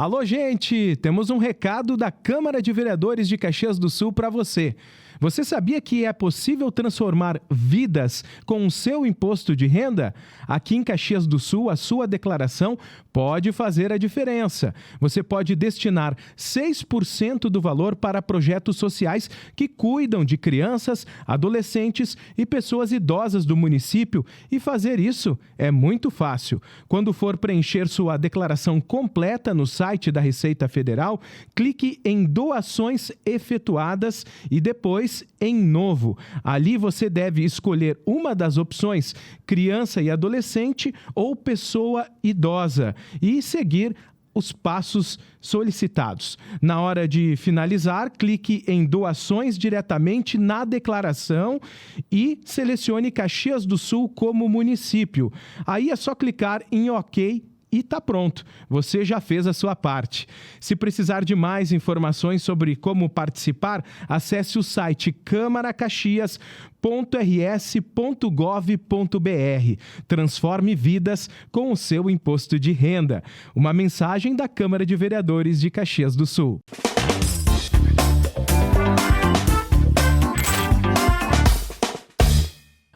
Alô, gente! Temos um recado da Câmara de Vereadores de Caxias do Sul para você. Você sabia que é possível transformar vidas com o seu imposto de renda? Aqui em Caxias do Sul, a sua declaração pode fazer a diferença. Você pode destinar 6% do valor para projetos sociais que cuidam de crianças, adolescentes e pessoas idosas do município, e fazer isso é muito fácil. Quando for preencher sua declaração completa no site da Receita Federal, clique em Doações Efetuadas e depois em Novo. Ali você deve escolher uma das opções criança e adolescente ou pessoa idosa e seguir os passos solicitados. Na hora de finalizar, clique em Doações diretamente na declaração e selecione Caxias do Sul como município. Aí é só clicar em OK e tá pronto, você já fez a sua parte. Se precisar de mais informações sobre como participar, acesse o site camaracaxias.rs.gov.br. Transforme vidas com o seu imposto de renda. Uma mensagem da Câmara de Vereadores de Caxias do Sul.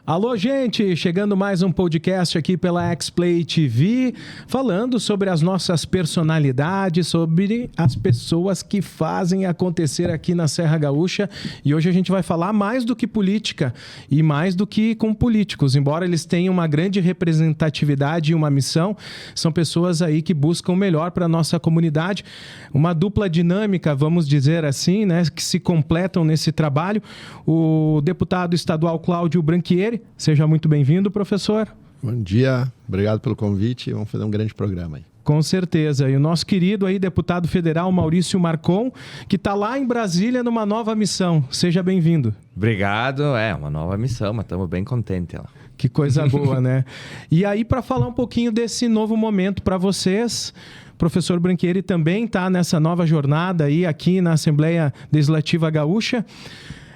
Alô, gente! Chegando mais um podcast aqui pela X-Play TV, falando sobre as nossas personalidades, sobre as pessoas que fazem acontecer aqui na Serra Gaúcha. E hoje a gente vai falar mais do que política e mais do que com políticos. Embora eles tenham uma grande representatividade e uma missão, são pessoas aí que buscam o melhor para a nossa comunidade. Uma dupla dinâmica, vamos dizer assim, né, que se completam nesse trabalho. O deputado estadual Cláudio Branchieri. Seja muito bem-vindo, professor. Bom dia, obrigado pelo convite. Vamos fazer um grande programa aí. Com certeza. E o nosso querido aí, deputado federal Maurício Marcon, que está lá em Brasília numa nova missão. Seja bem-vindo. Obrigado. Uma nova missão, mas estamos bem contentes lá. Que coisa boa, né? E aí, para falar um pouquinho desse novo momento para vocês, o professor Branchieri também está nessa nova jornada aí aqui na Assembleia Legislativa Gaúcha.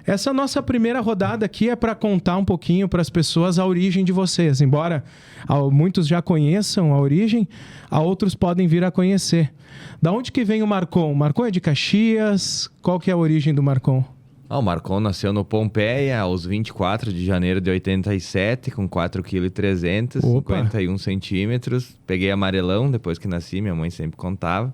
Essa nossa primeira rodada aqui é para contar um pouquinho para as pessoas a origem de vocês. Embora muitos já conheçam a origem, outros podem vir a conhecer. Da onde que vem o Marcon? O Marcon é de Caxias? Qual que é a origem do Marcon? O Marcon nasceu no Pompeia, aos 24 de janeiro de 87, com 4,3 kg, 51 centímetros. Peguei amarelão depois que nasci, minha mãe sempre contava.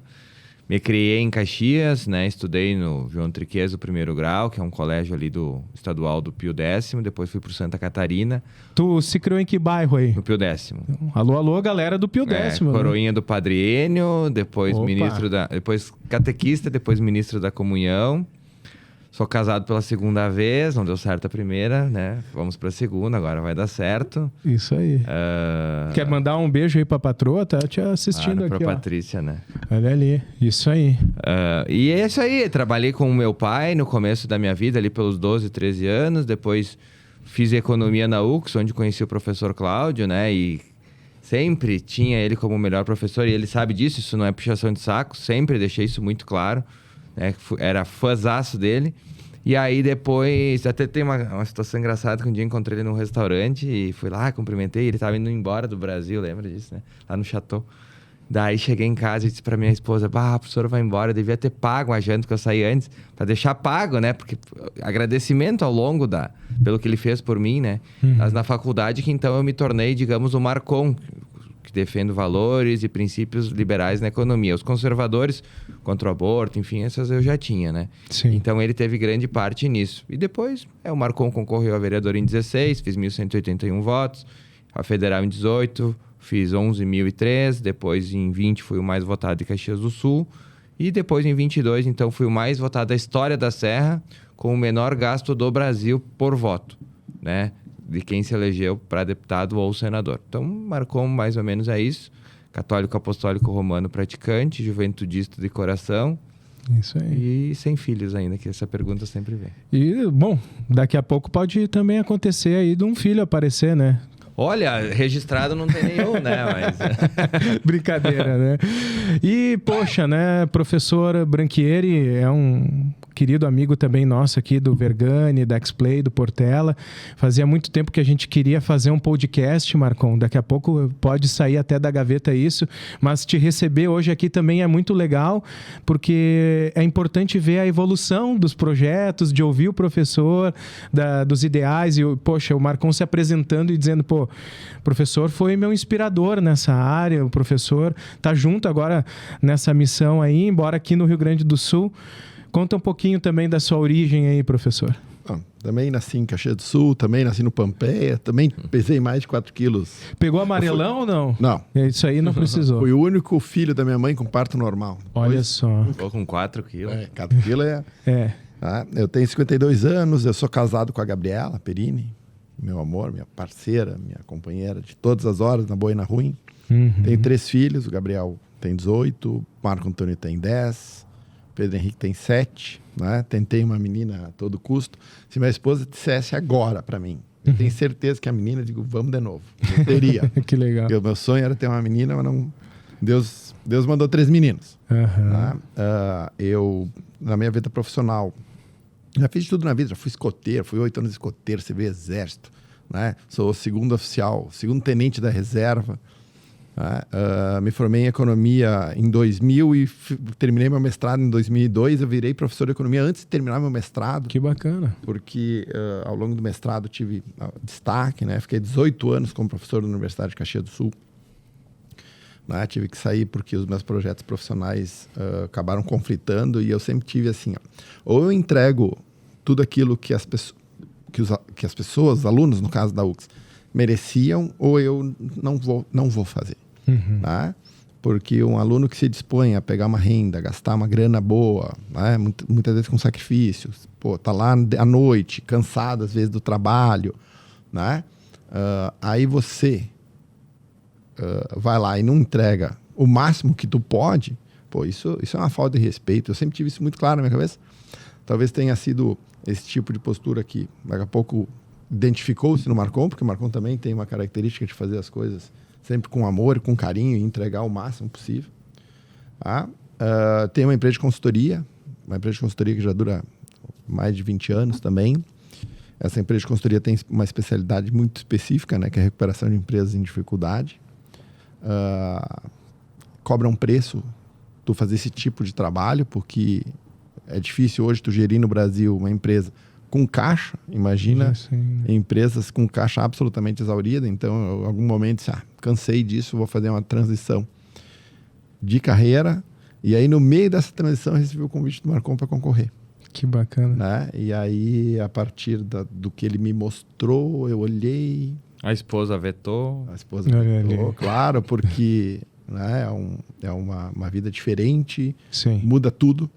Me criei em Caxias, né? Estudei no João Triquez, do primeiro grau, que é um colégio ali do estadual do Pio X. Depois fui para Santa Catarina. Tu se criou em que bairro aí? No Pio X. Alô, alô, galera do Pio X. Coroinha, né? Do Padre Enio, depois depois catequista, depois ministro da comunhão. Sou casado pela segunda vez, não deu certo a primeira, né? Vamos pra segunda, agora vai dar certo. Isso aí. Quer mandar um beijo aí pra patroa? Tá te assistindo aqui, pra Patrícia, né? Olha ali, isso aí. E é isso aí, trabalhei com o meu pai no começo da minha vida, ali pelos 12, 13 anos. Depois fiz economia na UX, onde conheci o professor Cláudio, né? E sempre tinha ele como o melhor professor, e ele sabe disso, isso não é puxação de saco, sempre deixei isso muito claro. Era fãzaço dele. E aí depois, até tem uma situação engraçada que um dia encontrei ele num restaurante e fui lá, cumprimentei, ele tava indo embora do Brasil, lembra disso, né? Lá no Chateau. Daí cheguei em casa e disse pra minha esposa, a professora vai embora, eu devia ter pago a janta que eu saí antes, pra deixar pago, né? Porque agradecimento ao longo pelo que ele fez por mim, né? Mas na faculdade que então eu me tornei, digamos, o Marcon, que defendo valores e princípios liberais na economia. Os conservadores contra o aborto, enfim, essas eu já tinha, né? Sim. Então ele teve grande parte nisso. E depois, o Marcon concorreu a vereador em 16, fiz 1.181 votos, a federal em 18, fiz 11.003, depois em 20 fui o mais votado de Caxias do Sul, e depois em 22, então, fui o mais votado da história da Serra, com o menor gasto do Brasil por voto, né? De quem se elegeu para deputado ou senador. Então, Marcon mais ou menos é isso. Católico apostólico romano praticante, juventudista de coração. Isso aí. E sem filhos ainda, que essa pergunta sempre vem. E, bom, daqui a pouco pode também acontecer aí de um filho aparecer, né? Olha, registrado não tem nenhum, né? Mas... Brincadeira, né? E, poxa, né? Professor Branchieri é um querido amigo também nosso aqui do Vergani, da X-Play, do Portela. Fazia muito tempo que a gente queria fazer um podcast, Marcon. Daqui a pouco pode sair até da gaveta isso. Mas te receber hoje aqui também é muito legal, porque é importante ver a evolução dos projetos, de ouvir o professor, dos ideais. E, poxa, o Marcon se apresentando e dizendo, pô, o professor foi meu inspirador nessa área, o professor tá junto agora nessa missão aí, embora aqui no Rio Grande do Sul. Conta um pouquinho também da sua origem aí, professor. Também nasci em Caxias do Sul, também nasci no Pampeia, também pesei mais de 4 quilos. Pegou amarelão ou não? Não. Isso aí não precisou. Fui o único filho da minha mãe com parto normal. Olha só. Ficou com 4 quilos. 4 quilos É. Eu tenho 52 anos, eu sou casado com a Gabriela Perini, meu amor, minha parceira, minha companheira de todas as horas, na boa e na ruim. Tenho 3 filhos, o Gabriel tem 18, o Marco Antônio tem 10, Pedro Henrique tem 7, né? Tentei uma menina a todo custo. Se minha esposa dissesse agora para mim, eu tenho certeza que a menina, eu digo, vamos de novo. Eu teria. Que legal. Porque o meu sonho era ter uma menina, mas não... Deus mandou 3 meninos. Né? Eu, na minha vida profissional, já fiz tudo na vida, já fui escoteiro, fui 8 anos escoteiro, servi exército, né? Sou segundo oficial, segundo tenente da reserva. Me formei em economia em 2000 e terminei meu mestrado em 2002. Eu virei professor de economia antes de terminar meu mestrado. Que bacana. Porque ao longo do mestrado tive destaque, né? Fiquei 18 anos como professor da Universidade de Caxias do Sul. Né? Tive que sair porque os meus projetos profissionais acabaram conflitando e eu sempre tive assim, ou eu entrego tudo aquilo que as pessoas, os alunos, no caso da UX, mereciam, ou eu não vou fazer. Tá? Porque um aluno que se dispõe a pegar uma renda, gastar uma grana boa, né? Muitas vezes com sacrifícios, tá lá à noite, cansado às vezes do trabalho, né? Aí você vai lá e não entrega o máximo que tu pode, isso é uma falta de respeito. Eu sempre tive isso muito claro na minha cabeça. Talvez tenha sido esse tipo de postura que daqui a pouco identificou-se no Marcon, porque o Marcon também tem uma característica de fazer as coisas sempre com amor, com carinho e entregar o máximo possível. Tem uma empresa de consultoria que já dura mais de 20 anos também. Essa empresa de consultoria tem uma especialidade muito específica, né, que é a recuperação de empresas em dificuldade. Cobra um preço tu fazer esse tipo de trabalho, porque é difícil hoje tu gerir no Brasil uma empresa com caixa, imagina, empresas com caixa absolutamente exaurida. Então, eu, em algum momento, disse, cansei disso, vou fazer uma transição de carreira. E aí, no meio dessa transição, eu recebi o convite do Marcon para concorrer. Que bacana. Né? E aí, a partir do que ele me mostrou, eu olhei... A esposa vetou. A esposa vetou, claro, porque né, é uma vida diferente, muda tudo.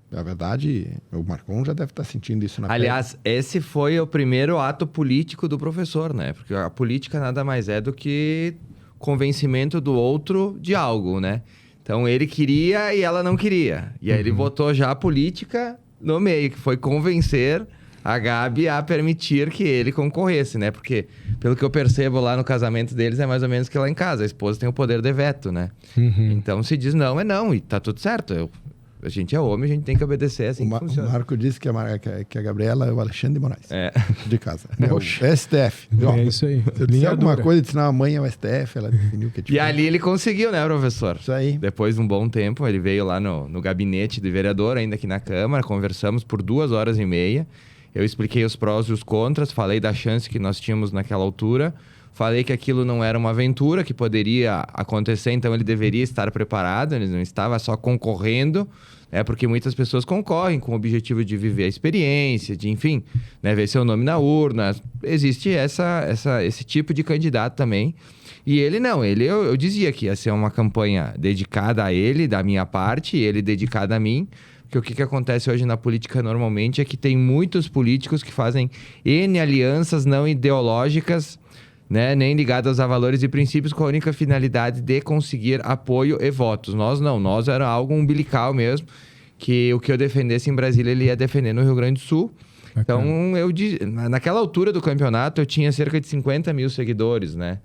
Na verdade, o Marcon já deve estar sentindo isso na pele. Aliás, esse foi o primeiro ato político do professor, né? Porque a política nada mais é do que convencimento do outro de algo, né? Então, ele queria e ela não queria. E aí ele botou já a política no meio, que foi convencer a Gabi a permitir que ele concorresse, né? Porque, pelo que eu percebo lá no casamento deles, é mais ou menos que lá em casa. A esposa tem o poder de veto, né? Então, se diz não, é não. E tá tudo certo. A gente é homem, a gente tem que obedecer, assim que funciona. O Marco disse que a Gabriela é o Alexandre de Moraes. De casa. É o STF. É isso aí. Se eu disser alguma coisa, disse, não, a mãe é o STF, ela definiu que é tipo... E ali ele conseguiu, né, professor? Isso aí. Depois de um bom tempo, ele veio lá no gabinete do vereador, ainda aqui na Câmara, conversamos por 2h30. Eu expliquei os prós e os contras, falei da chance que nós tínhamos naquela altura, falei que aquilo não era uma aventura, que poderia acontecer, então ele deveria estar preparado, ele não estava só concorrendo, porque muitas pessoas concorrem com o objetivo de viver a experiência, de, enfim, né, ver seu nome na urna. Existe esse tipo de candidato também. E ele não, eu dizia que ia ser uma campanha dedicada a ele, da minha parte, e ele dedicado a mim. Porque o que acontece hoje na política normalmente é que tem muitos políticos que fazem N alianças não ideológicas, né, nem ligadas a valores e princípios, com a única finalidade de conseguir apoio e votos. Nós não, nós era algo umbilical mesmo, que o que eu defendesse em Brasília, ele ia defender no Rio Grande do Sul. Então, naquela altura do campeonato, eu tinha cerca de 50 mil seguidores, né?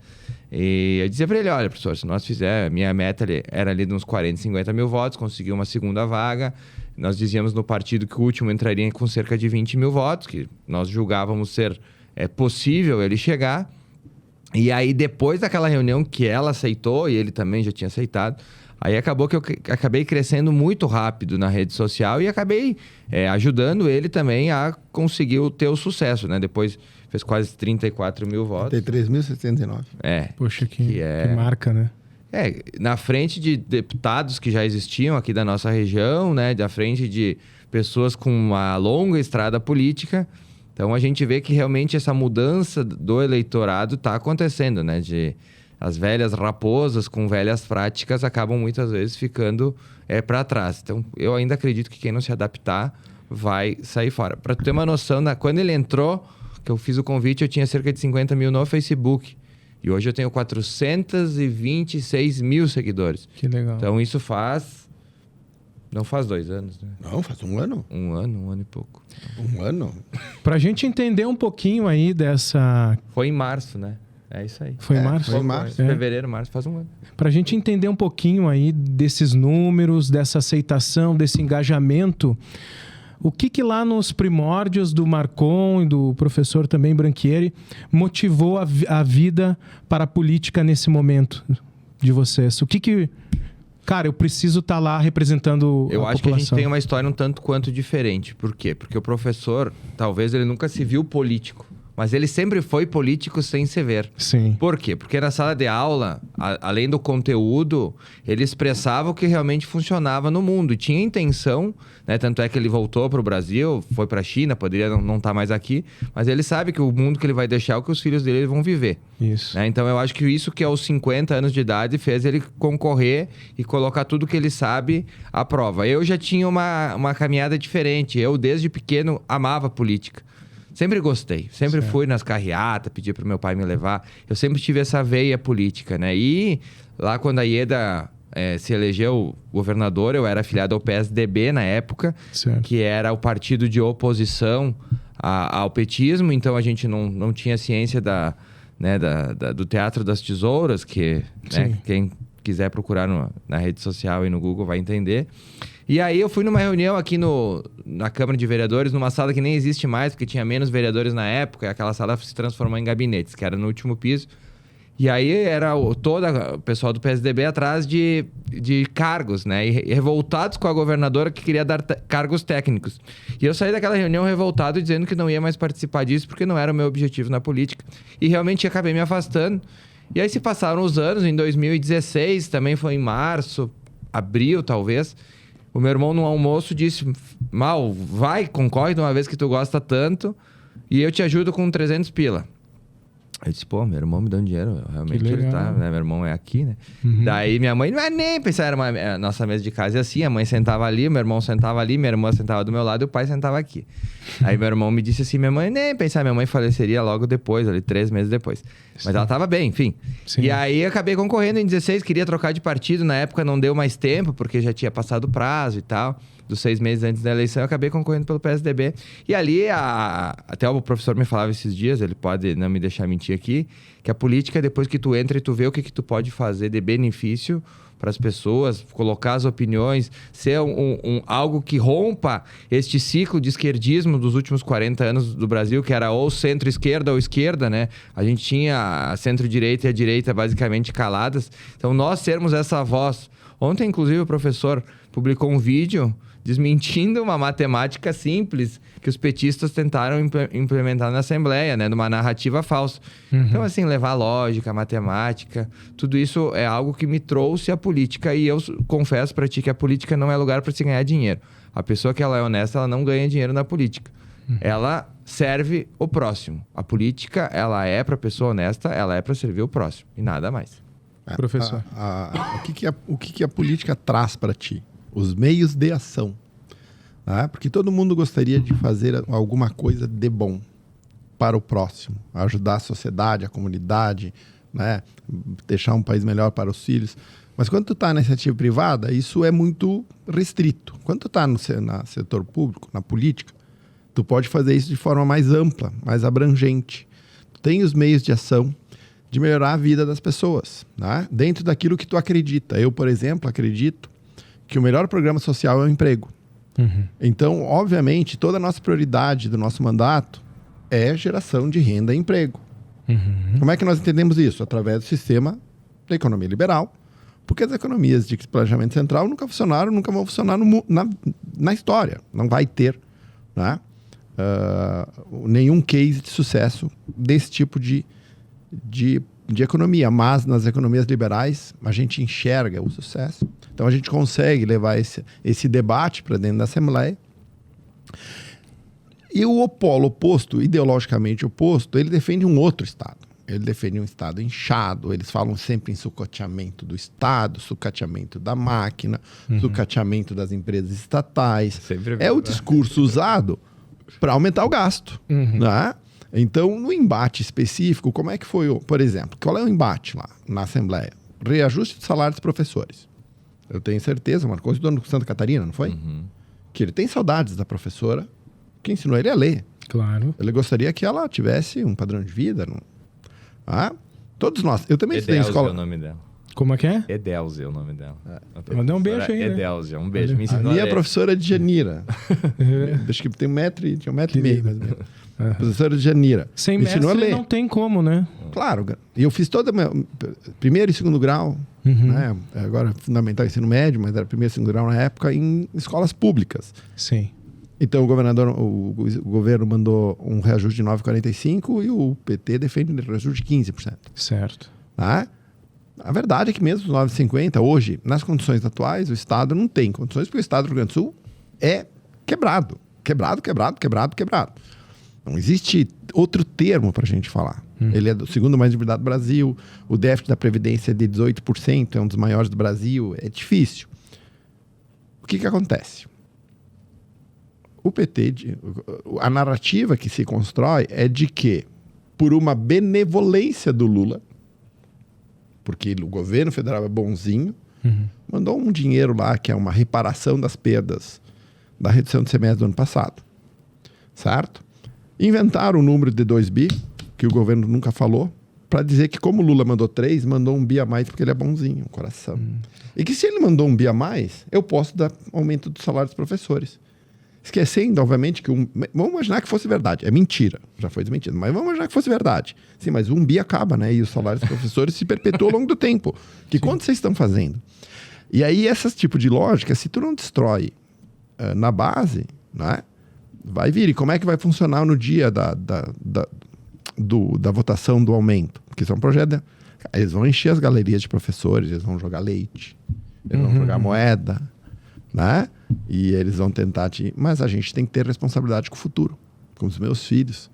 E eu dizia para ele, olha, professor, se nós fizermos... Minha meta era ali de uns 40, 50 mil votos, conseguir uma segunda vaga. Nós dizíamos no partido que o último entraria com cerca de 20 mil votos, que nós julgávamos ser possível ele chegar. E aí, depois daquela reunião que ela aceitou, e ele também já tinha aceitado, aí acabou que eu acabei crescendo muito rápido na rede social e acabei ajudando ele também a conseguir ter o sucesso, né? Depois fez quase 34 mil votos. 33.709. Poxa, que marca, né? Na frente de deputados que já existiam aqui da nossa região, né? Da frente de pessoas com uma longa estrada política. Então, a gente vê que realmente essa mudança do eleitorado está acontecendo, né? As velhas raposas com velhas práticas acabam muitas vezes ficando para trás. Então, eu ainda acredito que quem não se adaptar vai sair fora. Para tu ter uma noção, quando ele entrou, que eu fiz o convite, eu tinha cerca de 50 mil no Facebook. E hoje eu tenho 426 mil seguidores. Que legal. Então, isso faz... Não faz 2 anos, né? Não, faz 1 ano. 1 ano e pouco. 1 ano? Pra gente entender um pouquinho aí dessa... Foi em março, né? É isso aí. Foi em março? Foi em março. Fevereiro, março, faz 1 ano. Pra gente entender um pouquinho aí desses números, dessa aceitação, desse engajamento... O que lá nos primórdios do Marcon e do professor também Branchieri motivou a vida para a política nesse momento de vocês? O que... Cara, eu preciso estar lá representando a população. Eu acho que a gente tem uma história um tanto quanto diferente. Por quê? Porque o professor, talvez ele nunca se viu político. Mas ele sempre foi político sem se ver. Sim. Por quê? Porque na sala de aula, além do conteúdo, ele expressava o que realmente funcionava no mundo. E tinha intenção, né? Tanto é que ele voltou para o Brasil, foi para a China, poderia não estar mais aqui. Mas ele sabe que o mundo que ele vai deixar é o que os filhos dele vão viver. Isso. Né? Então eu acho que isso que aos 50 anos de idade fez ele concorrer e colocar tudo que ele sabe à prova. Eu já tinha uma caminhada diferente. Eu, desde pequeno, amava política. Sempre gostei. Sempre fui nas carreatas, pedi pro meu pai me levar. Eu sempre tive essa veia política, né? E lá quando a Ieda se elegeu governador, eu era afiliado ao PSDB na época, certo, que era o partido de oposição ao petismo. Então a gente não tinha ciência do Teatro das Tesouras, que quem quiser procurar na rede social e no Google vai entender. E aí eu fui numa reunião aqui na Câmara de Vereadores, numa sala que nem existe mais, porque tinha menos vereadores na época, e aquela sala se transformou em gabinetes, que era no último piso. E aí era todo o pessoal do PSDB atrás de cargos, né? E revoltados com a governadora que queria dar cargos técnicos. E eu saí daquela reunião revoltado, dizendo que não ia mais participar disso, porque não era o meu objetivo na política. E realmente acabei me afastando. E aí se passaram os anos, em 2016, também foi em março, abril talvez... O meu irmão, no almoço, disse... Mal, vai, concorre de uma vez que tu gosta tanto e eu te ajudo com 300 pila. Eu disse, pô, meu irmão me dando dinheiro. Realmente ele tá, né? Meu irmão é aqui, né? Uhum. Daí minha mãe, não é nem pensar, era a nossa mesa de casa e assim, a mãe sentava ali, meu irmão sentava ali, minha irmã sentava do meu lado e o pai sentava aqui. Aí meu irmão me disse assim, minha mãe, nem pensar, minha mãe faleceria logo depois, ali 3 meses depois. Mas ela tava bem, enfim. Sim. E aí eu acabei concorrendo em 16, queria trocar de partido, na época não deu mais tempo, porque já tinha passado o prazo e tal. Dos 6 meses antes da eleição, eu acabei concorrendo pelo PSDB. E ali, até o professor me falava esses dias, ele pode não me deixar mentir aqui, que a política, depois que tu entra e tu vê o que tu pode fazer de benefício para as pessoas, colocar as opiniões, ser algo que rompa este ciclo de esquerdismo dos últimos 40 anos do Brasil, que era ou centro-esquerda ou esquerda, né? A gente tinha a centro-direita e a direita basicamente caladas. Então, nós sermos essa voz... Ontem, inclusive, o professor publicou um vídeo desmentindo uma matemática simples que os petistas tentaram implementar na Assembleia, né? Numa narrativa falsa. Uhum. Então, assim, levar lógica, matemática, tudo isso é algo que me trouxe à política. E eu confesso para ti que a política não é lugar para se ganhar dinheiro. A pessoa que ela é honesta, ela não ganha dinheiro na política. Uhum. Ela serve o próximo. A política, ela é para pessoa honesta, ela é para servir o próximo. E nada mais. Professor. O que a política traz para ti? Os meios de ação. Tá? Porque todo mundo gostaria de fazer alguma coisa de bom para o próximo. Ajudar a sociedade, a comunidade, né? Deixar um país melhor para os filhos. Mas quando tu está na iniciativa privada, isso é muito restrito. Quando tu está no setor público, na política, Tu pode fazer isso de forma mais ampla, mais abrangente. Tu tem os meios de ação de melhorar a vida das pessoas, né? Dentro daquilo que tu acredita. Eu, por exemplo, acredito que o melhor programa social é o emprego. Então, obviamente, toda a nossa prioridade do nosso mandato é geração de renda e emprego. Como é que nós entendemos isso? Através do sistema da economia liberal, porque as economias de planejamento central nunca funcionaram, nunca vão funcionar na história. Não vai ter, né? Nenhum case de sucesso desse tipo de economia. Mas nas economias liberais a gente enxerga o sucesso. Então a gente consegue levar esse debate para dentro da Assembleia. E o polo oposto, ideologicamente oposto, ele defende um outro Estado. Ele defende um Estado inchado. Eles falam sempre em sucateamento do Estado, sucateamento da máquina, sucateamento das empresas estatais. É o discurso usado para aumentar o gasto. Né? Então, no embate específico, como é que foi, por exemplo, qual é o embate lá na Assembleia? Reajuste de salário dos professores. Eu tenho certeza, marcou o dono de Santa Catarina, não foi? Que ele tem saudades da professora que ensinou ele a ler. Claro. Ele gostaria que ela tivesse um padrão de vida. Todos nós. Eu também estudei em escola. É o nome dela. Como é que é? Edelze é o nome dela. Mandar um beijo aí, né? Edelze, um beijo. Me A ensinou minha ler. professora de Janira. Acho que tinha 1,5 m, mais ou menos. Professora de Janira. Sem me ensinou a mestre ler. não tem como, né? Claro, e eu fiz todo o meu primeiro e segundo grau, né? Agora fundamental ensino médio, mas era primeiro e segundo grau na época, em escolas públicas. Sim. Então o governo mandou um reajuste de 9,45 e o PT defende um reajuste de 15%. Certo. Tá? A verdade é que mesmo os 9,50, hoje, nas condições atuais, o Estado não tem condições, porque o Estado do Rio Grande do Sul é quebrado. Quebrado. Não existe outro termo para a gente falar. Ele é o segundo mais endividado do Brasil, o déficit da Previdência é de 18%, é um dos maiores do Brasil, é difícil. O que acontece? O PT, a narrativa que se constrói é de que, por uma benevolência do Lula, porque o governo federal é bonzinho, mandou um dinheiro lá, que é uma reparação das perdas da redução de semestre do ano passado. Certo? Inventaram o número de 2 bi, que o governo nunca falou, para dizer que como o Lula mandou 3, mandou 1 bi a mais porque ele é bonzinho, um coração. E que se ele mandou 1 bi a mais, eu posso dar aumento do salário dos professores. Esquecendo, obviamente, que vamos imaginar que fosse verdade. É mentira, já foi desmentido, mas vamos imaginar que fosse verdade. Sim, mas 1 bi acaba, né? E os salários dos professores se perpetuam ao longo do tempo. Que quanto vocês estão fazendo? E aí, esse tipo de lógica, se tu não destrói na base, né? Vai vir. E como é que vai funcionar no dia da votação do aumento? Porque isso é um projeto... Eles vão encher as galerias de professores, eles vão jogar leite, eles vão jogar moeda, né? E eles vão tentar... Mas a gente tem que ter responsabilidade com o futuro, com os meus filhos.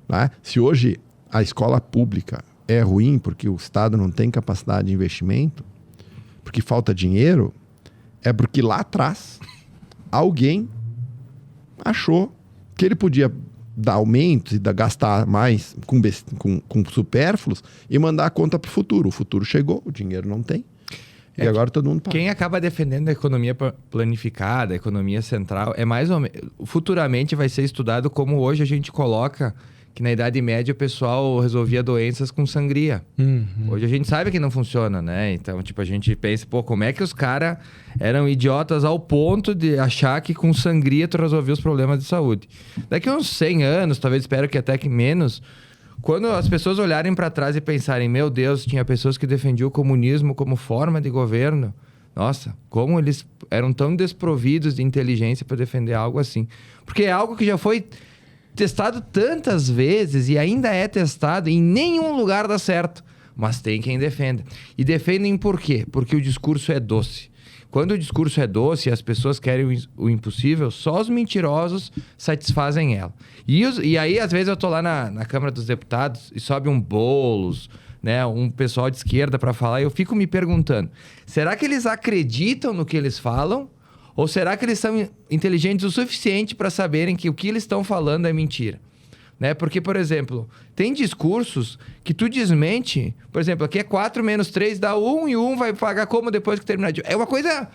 Né? Se hoje a escola pública é ruim porque o Estado não tem capacidade de investimento, porque falta dinheiro, é porque lá atrás alguém achou que ele podia dar aumentos e gastar mais com supérfluos e mandar a conta para o futuro. O futuro chegou, o dinheiro não tem. E agora todo mundo paga. Quem acaba defendendo a economia planificada, a economia central, é mais ou menos... Futuramente vai ser estudado como hoje a gente coloca que na Idade Média o pessoal resolvia doenças com sangria. Hoje a gente sabe que não funciona, né? Então, tipo, a gente pensa, pô, como é que os caras eram idiotas ao ponto de achar que com sangria tu resolvia os problemas de saúde. Daqui a uns 100 anos, talvez espero que até que menos, quando as pessoas olharem para trás e pensarem, meu Deus, tinha pessoas que defendiam o comunismo como forma de governo. Nossa, como eles eram tão desprovidos de inteligência para defender algo assim. Porque é algo que já foi testado tantas vezes e ainda é testado, em nenhum lugar dá certo. Mas tem quem defenda. E defendem por quê? Porque o discurso é doce. Quando o discurso é doce e as pessoas querem o impossível, só os mentirosos satisfazem ela. E aí, às vezes, eu tô lá na Câmara dos Deputados e sobe um Boulos, né, um pessoal de esquerda para falar, e eu fico me perguntando, será que eles acreditam no que eles falam? Ou será que eles são inteligentes o suficiente para saberem que o que eles estão falando é mentira? Né? Porque, por exemplo, tem discursos que tu desmente, por exemplo, aqui é 4 menos 3 dá 1 e 1 vai pagar como depois que terminar de... É uma coisa,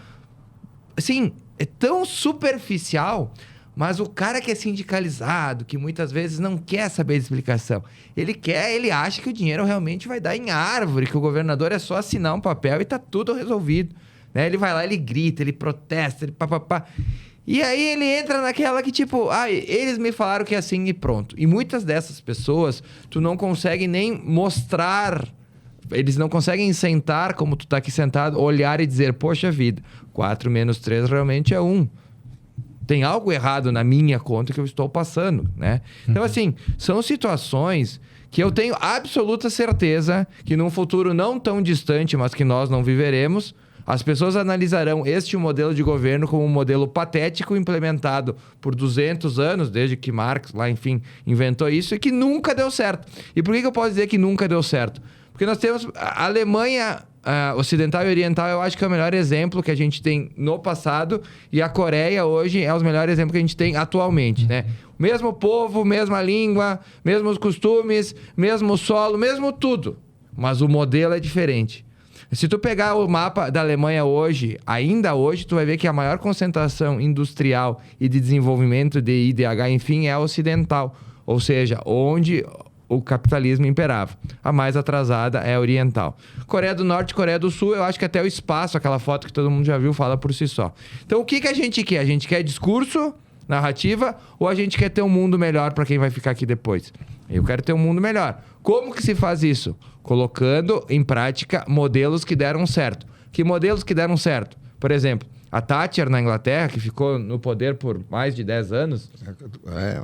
assim, é tão superficial, Mas o cara que é sindicalizado, que muitas vezes não quer saber de explicação, ele acha que o dinheiro realmente vai dar em árvore, que o governador é só assinar um papel e tá tudo resolvido. Né? Ele vai lá, ele grita, ele protesta, ele papapá. E aí ele entra naquela que tipo, eles me falaram que é assim e pronto. E muitas dessas pessoas, tu não consegue nem mostrar, eles não conseguem sentar como tu tá aqui sentado, olhar e dizer, poxa vida, 4 menos 3 realmente é 1. Tem algo errado na minha conta que eu estou passando, né? Então, assim, são situações que eu tenho absoluta certeza que num futuro não tão distante, mas que nós não viveremos, as pessoas analisarão este modelo de governo como um modelo patético implementado por 200 anos, desde que Marx, lá, enfim, inventou isso, e que nunca deu certo. E por que eu posso dizer que nunca deu certo? Porque nós temos a Alemanha ocidental e oriental, eu acho que é o melhor exemplo que a gente tem no passado, e a Coreia hoje é o melhor exemplo que a gente tem atualmente, né? Mesmo povo, mesma língua, mesmos costumes, mesmo solo, mesmo tudo. Mas o modelo é diferente. Se tu pegar o mapa da Alemanha hoje, ainda hoje, tu vai ver que a maior concentração industrial e de desenvolvimento de IDH, enfim, é a ocidental. Ou seja, onde o capitalismo imperava. A mais atrasada é a oriental. Coreia do Norte e Coreia do Sul, eu acho que até o espaço, aquela foto que todo mundo já viu, fala por si só. Então, o que a gente quer? A gente quer discurso, narrativa, ou a gente quer ter um mundo melhor para quem vai ficar aqui depois? Eu quero ter um mundo melhor. Como que se faz isso? Colocando em prática modelos que deram certo. Que modelos que deram certo? Por exemplo, a Thatcher na Inglaterra, que ficou no poder por mais de 10 anos.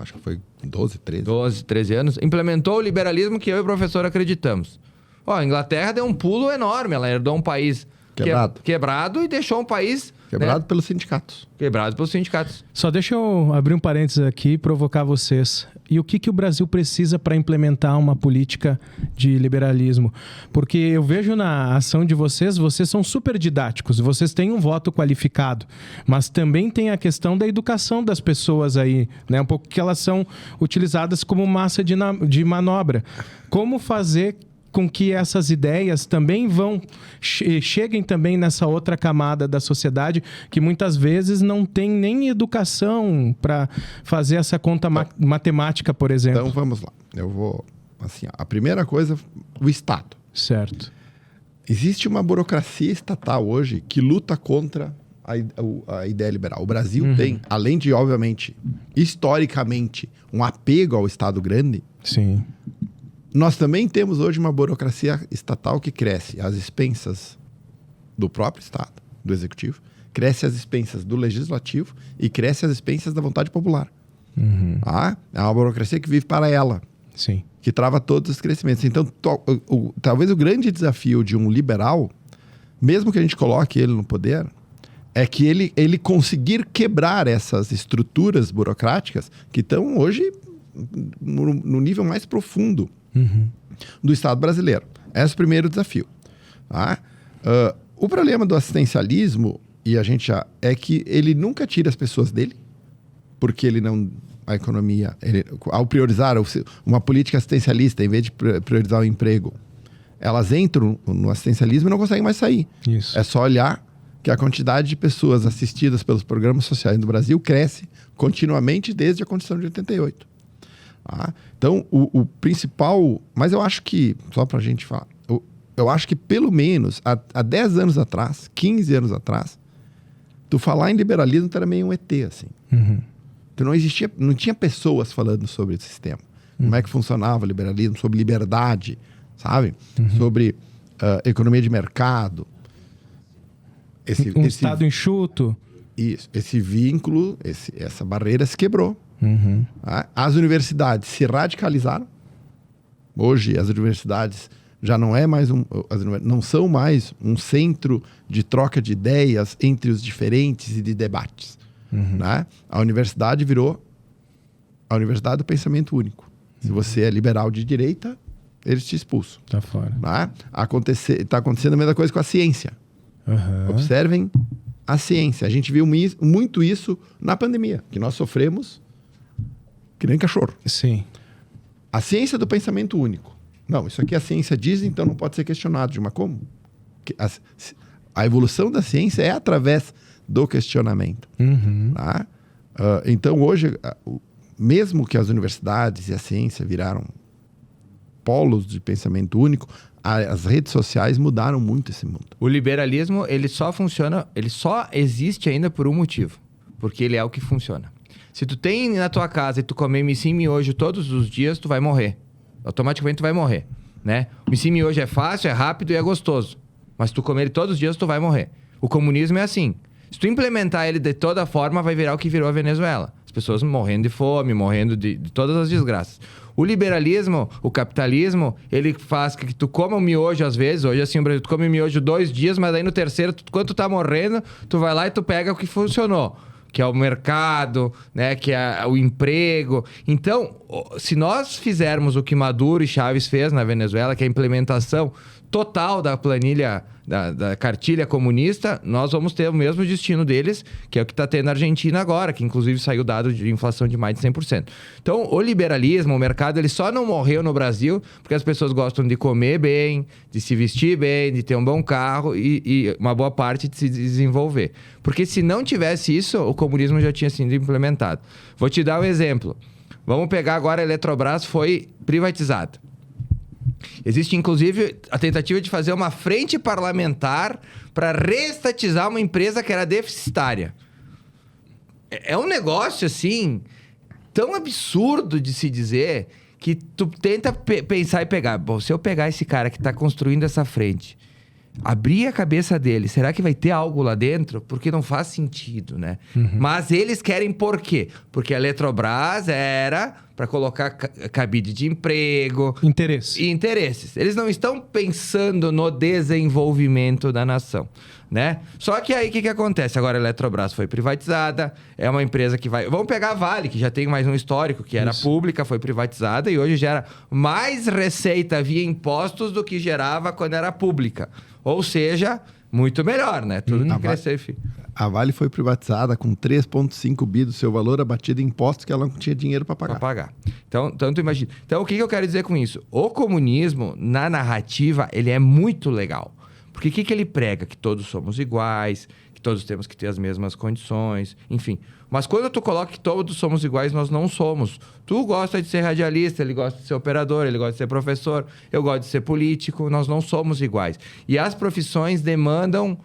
Acho que foi 12, 13. 12, 13 anos. Implementou o liberalismo que eu e o professor acreditamos. A Inglaterra deu um pulo enorme. Ela herdou um país quebrado e deixou um país... Quebrado pelos sindicatos. Quebrado pelos sindicatos. Só deixa eu abrir um parênteses aqui e provocar vocês. E o que o Brasil precisa para implementar uma política de liberalismo? Porque eu vejo na ação de vocês são super didáticos, vocês têm um voto qualificado, mas também tem a questão da educação das pessoas aí, né? Um pouco que elas são utilizadas como massa de manobra. Como fazer com que essas ideias também cheguem também nessa outra camada da sociedade que muitas vezes não tem nem educação para fazer essa conta matemática, por exemplo. Então vamos lá. Eu vou assim, a primeira coisa, o Estado. Certo. Existe uma burocracia estatal hoje que luta contra a ideia liberal. O Brasil tem, além de, obviamente, historicamente, um apego ao Estado grande. Sim. Nós também temos hoje uma burocracia estatal que cresce às expensas do próprio Estado, do Executivo, cresce às expensas do Legislativo e cresce às expensas da vontade popular. É uma burocracia que vive para ela. Sim. Que trava todos os crescimentos. Então, talvez o grande desafio de um liberal, mesmo que a gente coloque ele no poder, é que ele conseguir quebrar essas estruturas burocráticas que estão hoje no nível mais profundo do Estado brasileiro. Esse é o primeiro desafio. Tá? O problema do assistencialismo, e a gente é que ele nunca tira as pessoas dele, porque ele não... A economia, ao priorizar uma política assistencialista, em vez de priorizar o emprego, elas entram no assistencialismo e não conseguem mais sair. Isso. É só olhar que a quantidade de pessoas assistidas pelos programas sociais do Brasil cresce continuamente desde a Constituição de 88. Então, o principal... Mas eu acho que, só para a gente falar, eu acho que pelo menos há 10 anos atrás, 15 anos atrás, tu falar em liberalismo era meio um ET, assim. Então não tinha pessoas falando sobre esse sistema. Como é que funcionava o liberalismo, sobre liberdade, sabe? Sobre economia de mercado. Estado enxuto. Isso. Esse vínculo, essa barreira se quebrou. As universidades se radicalizaram. Hoje as universidades já não não são mais um centro de troca de ideias entre os diferentes e de debates. Né? A universidade virou a universidade do pensamento único. Se você é liberal de direita, eles te expulsam. Tá fora. Né? Tá acontecendo a mesma coisa com a ciência. Observem a ciência. A gente viu muito isso na pandemia, que nós sofremos que nem cachorro. Sim. A ciência do pensamento único. Não, isso aqui a ciência diz, então não pode ser questionado. Mas como? A evolução da ciência é através do questionamento. Tá? Então, hoje, mesmo que as universidades e a ciência viraram polos de pensamento único, as redes sociais mudaram muito esse mundo. O liberalismo, ele só funciona, ele só existe ainda por um motivo. Porque ele é o que funciona. Se tu tem na tua casa e tu comer missim miojo todos os dias, tu vai morrer. Automaticamente tu vai morrer, né? O missim miojo é fácil, é rápido e é gostoso. Mas se tu comer ele todos os dias, tu vai morrer. O comunismo é assim. Se tu implementar ele de toda forma, vai virar o que virou a Venezuela. As pessoas morrendo de fome, morrendo de todas as desgraças. O liberalismo, o capitalismo, ele faz que tu coma o miojo às vezes. Hoje, assim, o Brasil, tu come o miojo 2 dias, mas aí no terceiro, quando tu tá morrendo, tu vai lá e tu pega o que funcionou. Que é o mercado, né? Que é o emprego. Então, se nós fizermos o que Maduro e Chávez fez na Venezuela, que é a implementação total da planilha, da cartilha comunista, nós vamos ter o mesmo destino deles, que é o que está tendo na Argentina agora, que inclusive saiu dado de inflação de mais de 100%. Então, o liberalismo, o mercado, ele só não morreu no Brasil porque as pessoas gostam de comer bem, de se vestir bem, de ter um bom carro e uma boa parte de se desenvolver. Porque se não tivesse isso, o comunismo já tinha sido implementado. Vou te dar um exemplo. Vamos pegar agora a Eletrobras, foi privatizada. Existe, inclusive, a tentativa de fazer uma frente parlamentar para reestatizar uma empresa que era deficitária. É um negócio, assim, tão absurdo de se dizer que tu tenta pensar e pegar. Bom, se eu pegar esse cara que está construindo essa frente, abrir a cabeça dele, será que vai ter algo lá dentro? Porque não faz sentido, né? Mas eles querem por quê? Porque a Eletrobras era para colocar cabide de emprego... Interesse. E interesses. Eles não estão pensando no desenvolvimento da nação, né? Só que aí, o que acontece? Agora a Eletrobras foi privatizada, é uma empresa que vai... Vamos pegar a Vale, que já tem mais um histórico, que era pública, foi privatizada e hoje gera mais receita via impostos do que gerava quando era pública. Ou seja, muito melhor, né? Tudo que crescer, filho. A Vale foi privatizada com 3,5 bi do seu valor abatido em impostos que ela não tinha dinheiro para pagar. Pra pagar. Então, tanto imagina. Então, o que eu quero dizer com isso? O comunismo, na narrativa, ele é muito legal. Porque o que ele prega? Que todos somos iguais, que todos temos que ter as mesmas condições, enfim. Mas quando tu coloca que todos somos iguais, nós não somos. Tu gosta de ser radialista, ele gosta de ser operador, ele gosta de ser professor, eu gosto de ser político, nós não somos iguais. E as profissões demandam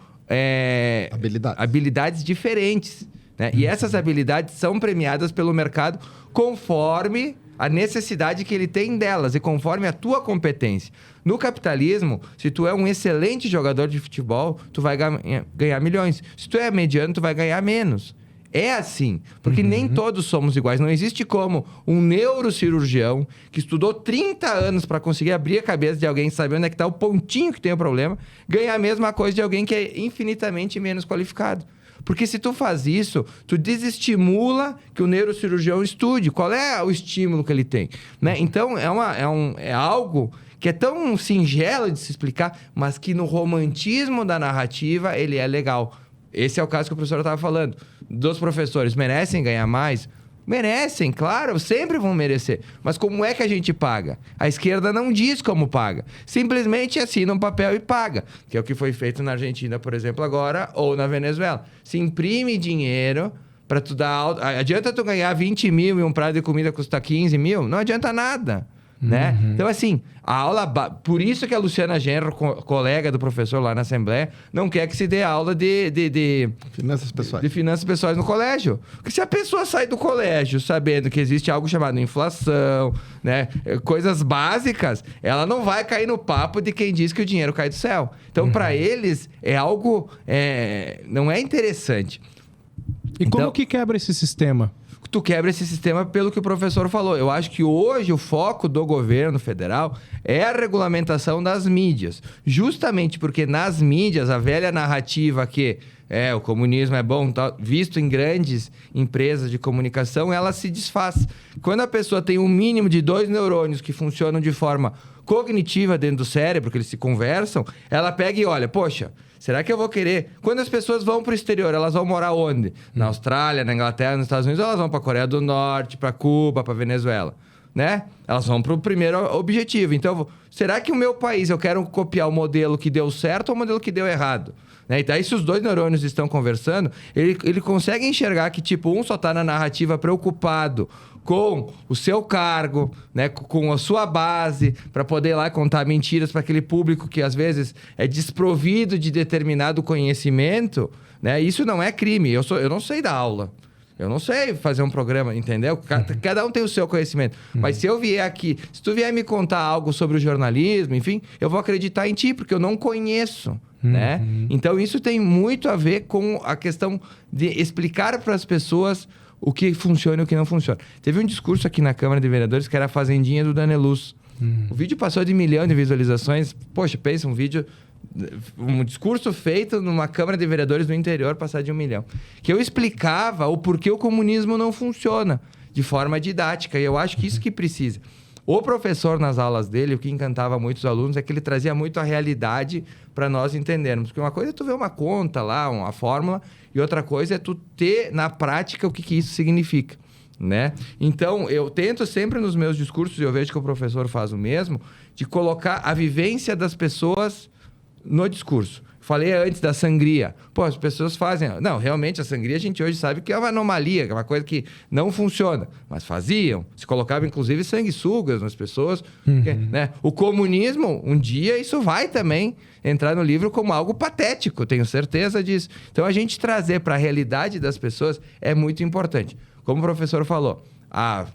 habilidades diferentes, né? E essas habilidades são premiadas pelo mercado conforme a necessidade que ele tem delas e conforme a tua competência. No capitalismo, se tu é um excelente jogador de futebol, tu vai ganhar milhões. Se tu é mediano, tu vai ganhar menos. É assim, porque nem todos somos iguais. Não existe como um neurocirurgião que estudou 30 anos para conseguir abrir a cabeça de alguém, saber onde é que está o pontinho que tem o problema, ganhar a mesma coisa de alguém que é infinitamente menos qualificado. Porque se tu faz isso, tu desestimula que o neurocirurgião estude. Qual é o estímulo que ele tem? Né? Então, é algo que é tão singelo de se explicar, mas que no romantismo da narrativa ele é legal. Esse é o caso que o professor estava falando. Dos professores, merecem ganhar mais? Merecem, claro, sempre vão merecer. Mas como é que a gente paga? A esquerda não diz como paga. Simplesmente assina um papel e paga. Que é o que foi feito na Argentina, por exemplo, agora, ou na Venezuela. Se imprime dinheiro para tu dar... Adianta tu ganhar 20 mil e um prato de comida custa 15 mil? Não adianta nada. Né? Então, assim, a aula... Por isso que a Luciana Genro, colega do professor lá na Assembleia, não quer que se dê aula de finanças pessoais. De finanças pessoais no colégio. Porque se a pessoa sai do colégio sabendo que existe algo chamado inflação, né? Coisas básicas, ela não vai cair no papo de quem diz que o dinheiro cai do céu. Então, para eles, é algo... não é interessante. E como que quebra esse sistema? Tu quebra esse sistema pelo que o professor falou. Eu acho que hoje o foco do governo federal é a regulamentação das mídias. Justamente porque nas mídias, a velha narrativa que o comunismo é bom, visto em grandes empresas de comunicação, ela se desfaz. Quando a pessoa tem um mínimo de 2 neurônios que funcionam de forma cognitiva dentro do cérebro, que eles se conversam, ela pega e olha, poxa, será que eu vou querer? Quando as pessoas vão para o exterior, elas vão morar onde? Na Austrália, na Inglaterra, nos Estados Unidos, ou elas vão para a Coreia do Norte, para Cuba, para Venezuela, né? Elas vão para o primeiro objetivo. Então, será que o meu país, eu quero copiar o modelo que deu certo ou o modelo que deu errado? Né? E daí, se os dois neurônios estão conversando, ele consegue enxergar que, tipo, um só está na narrativa preocupado com o seu cargo, né, com a sua base, para poder ir lá contar mentiras para aquele público que, às vezes, é desprovido de determinado conhecimento, né? Isso não é crime. Eu não sei dar aula. Eu não sei fazer um programa, entendeu? Cada um tem o seu conhecimento. Mas se eu vier aqui, se tu vier me contar algo sobre o jornalismo, enfim, eu vou acreditar em ti, porque eu não conheço, né? Então, isso tem muito a ver com a questão de explicar para as pessoas o que funciona e o que não funciona. Teve um discurso aqui na Câmara de Vereadores que era a Fazendinha do Daneluz. O vídeo passou de 1 milhão de visualizações. Poxa, pensa, um discurso feito numa Câmara de Vereadores do interior passar de 1 milhão. Que eu explicava o porquê o comunismo não funciona de forma didática. E eu acho que isso que precisa. O professor, nas aulas dele, o que encantava muito os alunos é que ele trazia muito a realidade para nós entendermos. Porque uma coisa é tu ver uma conta lá, uma fórmula, e outra coisa é tu ter na prática o que isso significa, né? Então, eu tento sempre nos meus discursos, e eu vejo que o professor faz o mesmo, de colocar a vivência das pessoas no discurso. Falei antes da sangria. Pô, as pessoas fazem... Não, realmente, a sangria a gente hoje sabe que é uma anomalia, que é uma coisa que não funciona. Mas faziam. Se colocava, inclusive, sanguessugas nas pessoas. Né? O comunismo, um dia, isso vai também entrar no livro como algo patético. Tenho certeza disso. Então, a gente trazer para a realidade das pessoas é muito importante. Como o professor falou, há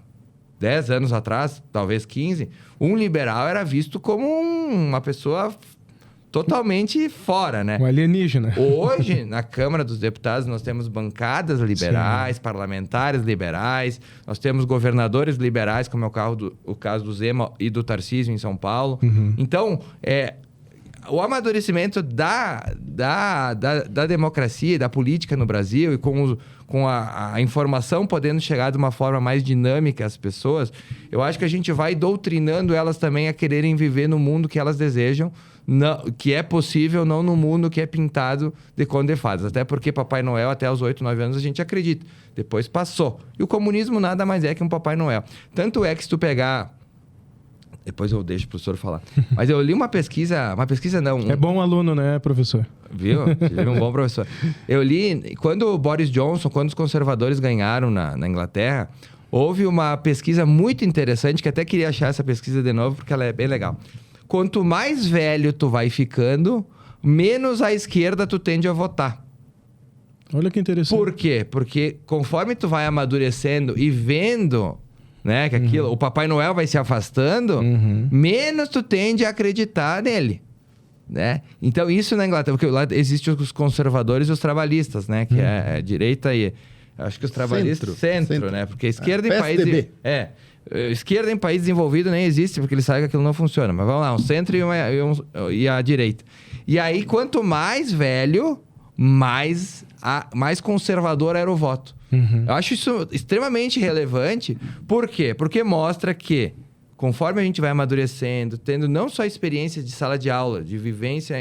10 anos atrás, talvez 15, um liberal era visto como uma pessoa totalmente fora, né? Um alienígena. Hoje, na Câmara dos Deputados, nós temos bancadas liberais, parlamentares liberais, nós temos governadores liberais, como é o caso do Zema e do Tarcísio em São Paulo. Então, o amadurecimento da democracia e da política no Brasil e com a informação podendo chegar de uma forma mais dinâmica às pessoas, eu acho que a gente vai doutrinando elas também a quererem viver no mundo que elas desejam, que é possível, não no mundo que é pintado de conto de fadas. Até porque Papai Noel, até os 8, 9 anos, a gente acredita. Depois passou. E o comunismo nada mais é que um Papai Noel. Tanto é que se tu pegar... Depois eu deixo o professor falar. Mas eu li uma pesquisa não... É bom aluno, né, professor? Viu? Tive um bom professor. Eu li, quando o Boris Johnson, quando os conservadores ganharam na Inglaterra, houve uma pesquisa muito interessante, que até queria achar essa pesquisa de novo, porque ela é bem legal. Quanto mais velho tu vai ficando, menos à esquerda tu tende a votar. Olha que interessante. Por quê? Porque conforme tu vai amadurecendo e vendo, né, que aquilo, o Papai Noel vai se afastando, menos tu tende a acreditar nele, né? Então, isso na Inglaterra, porque lá existem os conservadores e os trabalhistas, né? Que é a direita e... Acho que os trabalhistas... Centro, né? Porque a esquerda em países... Esquerda em país desenvolvido nem existe, porque eles sabem que aquilo não funciona. Mas vamos lá, um centro e a direita. E aí, quanto mais velho, mais conservador era o voto. Eu acho isso extremamente relevante. Por quê? Porque mostra que, conforme a gente vai amadurecendo, tendo não só experiência de sala de aula, de vivência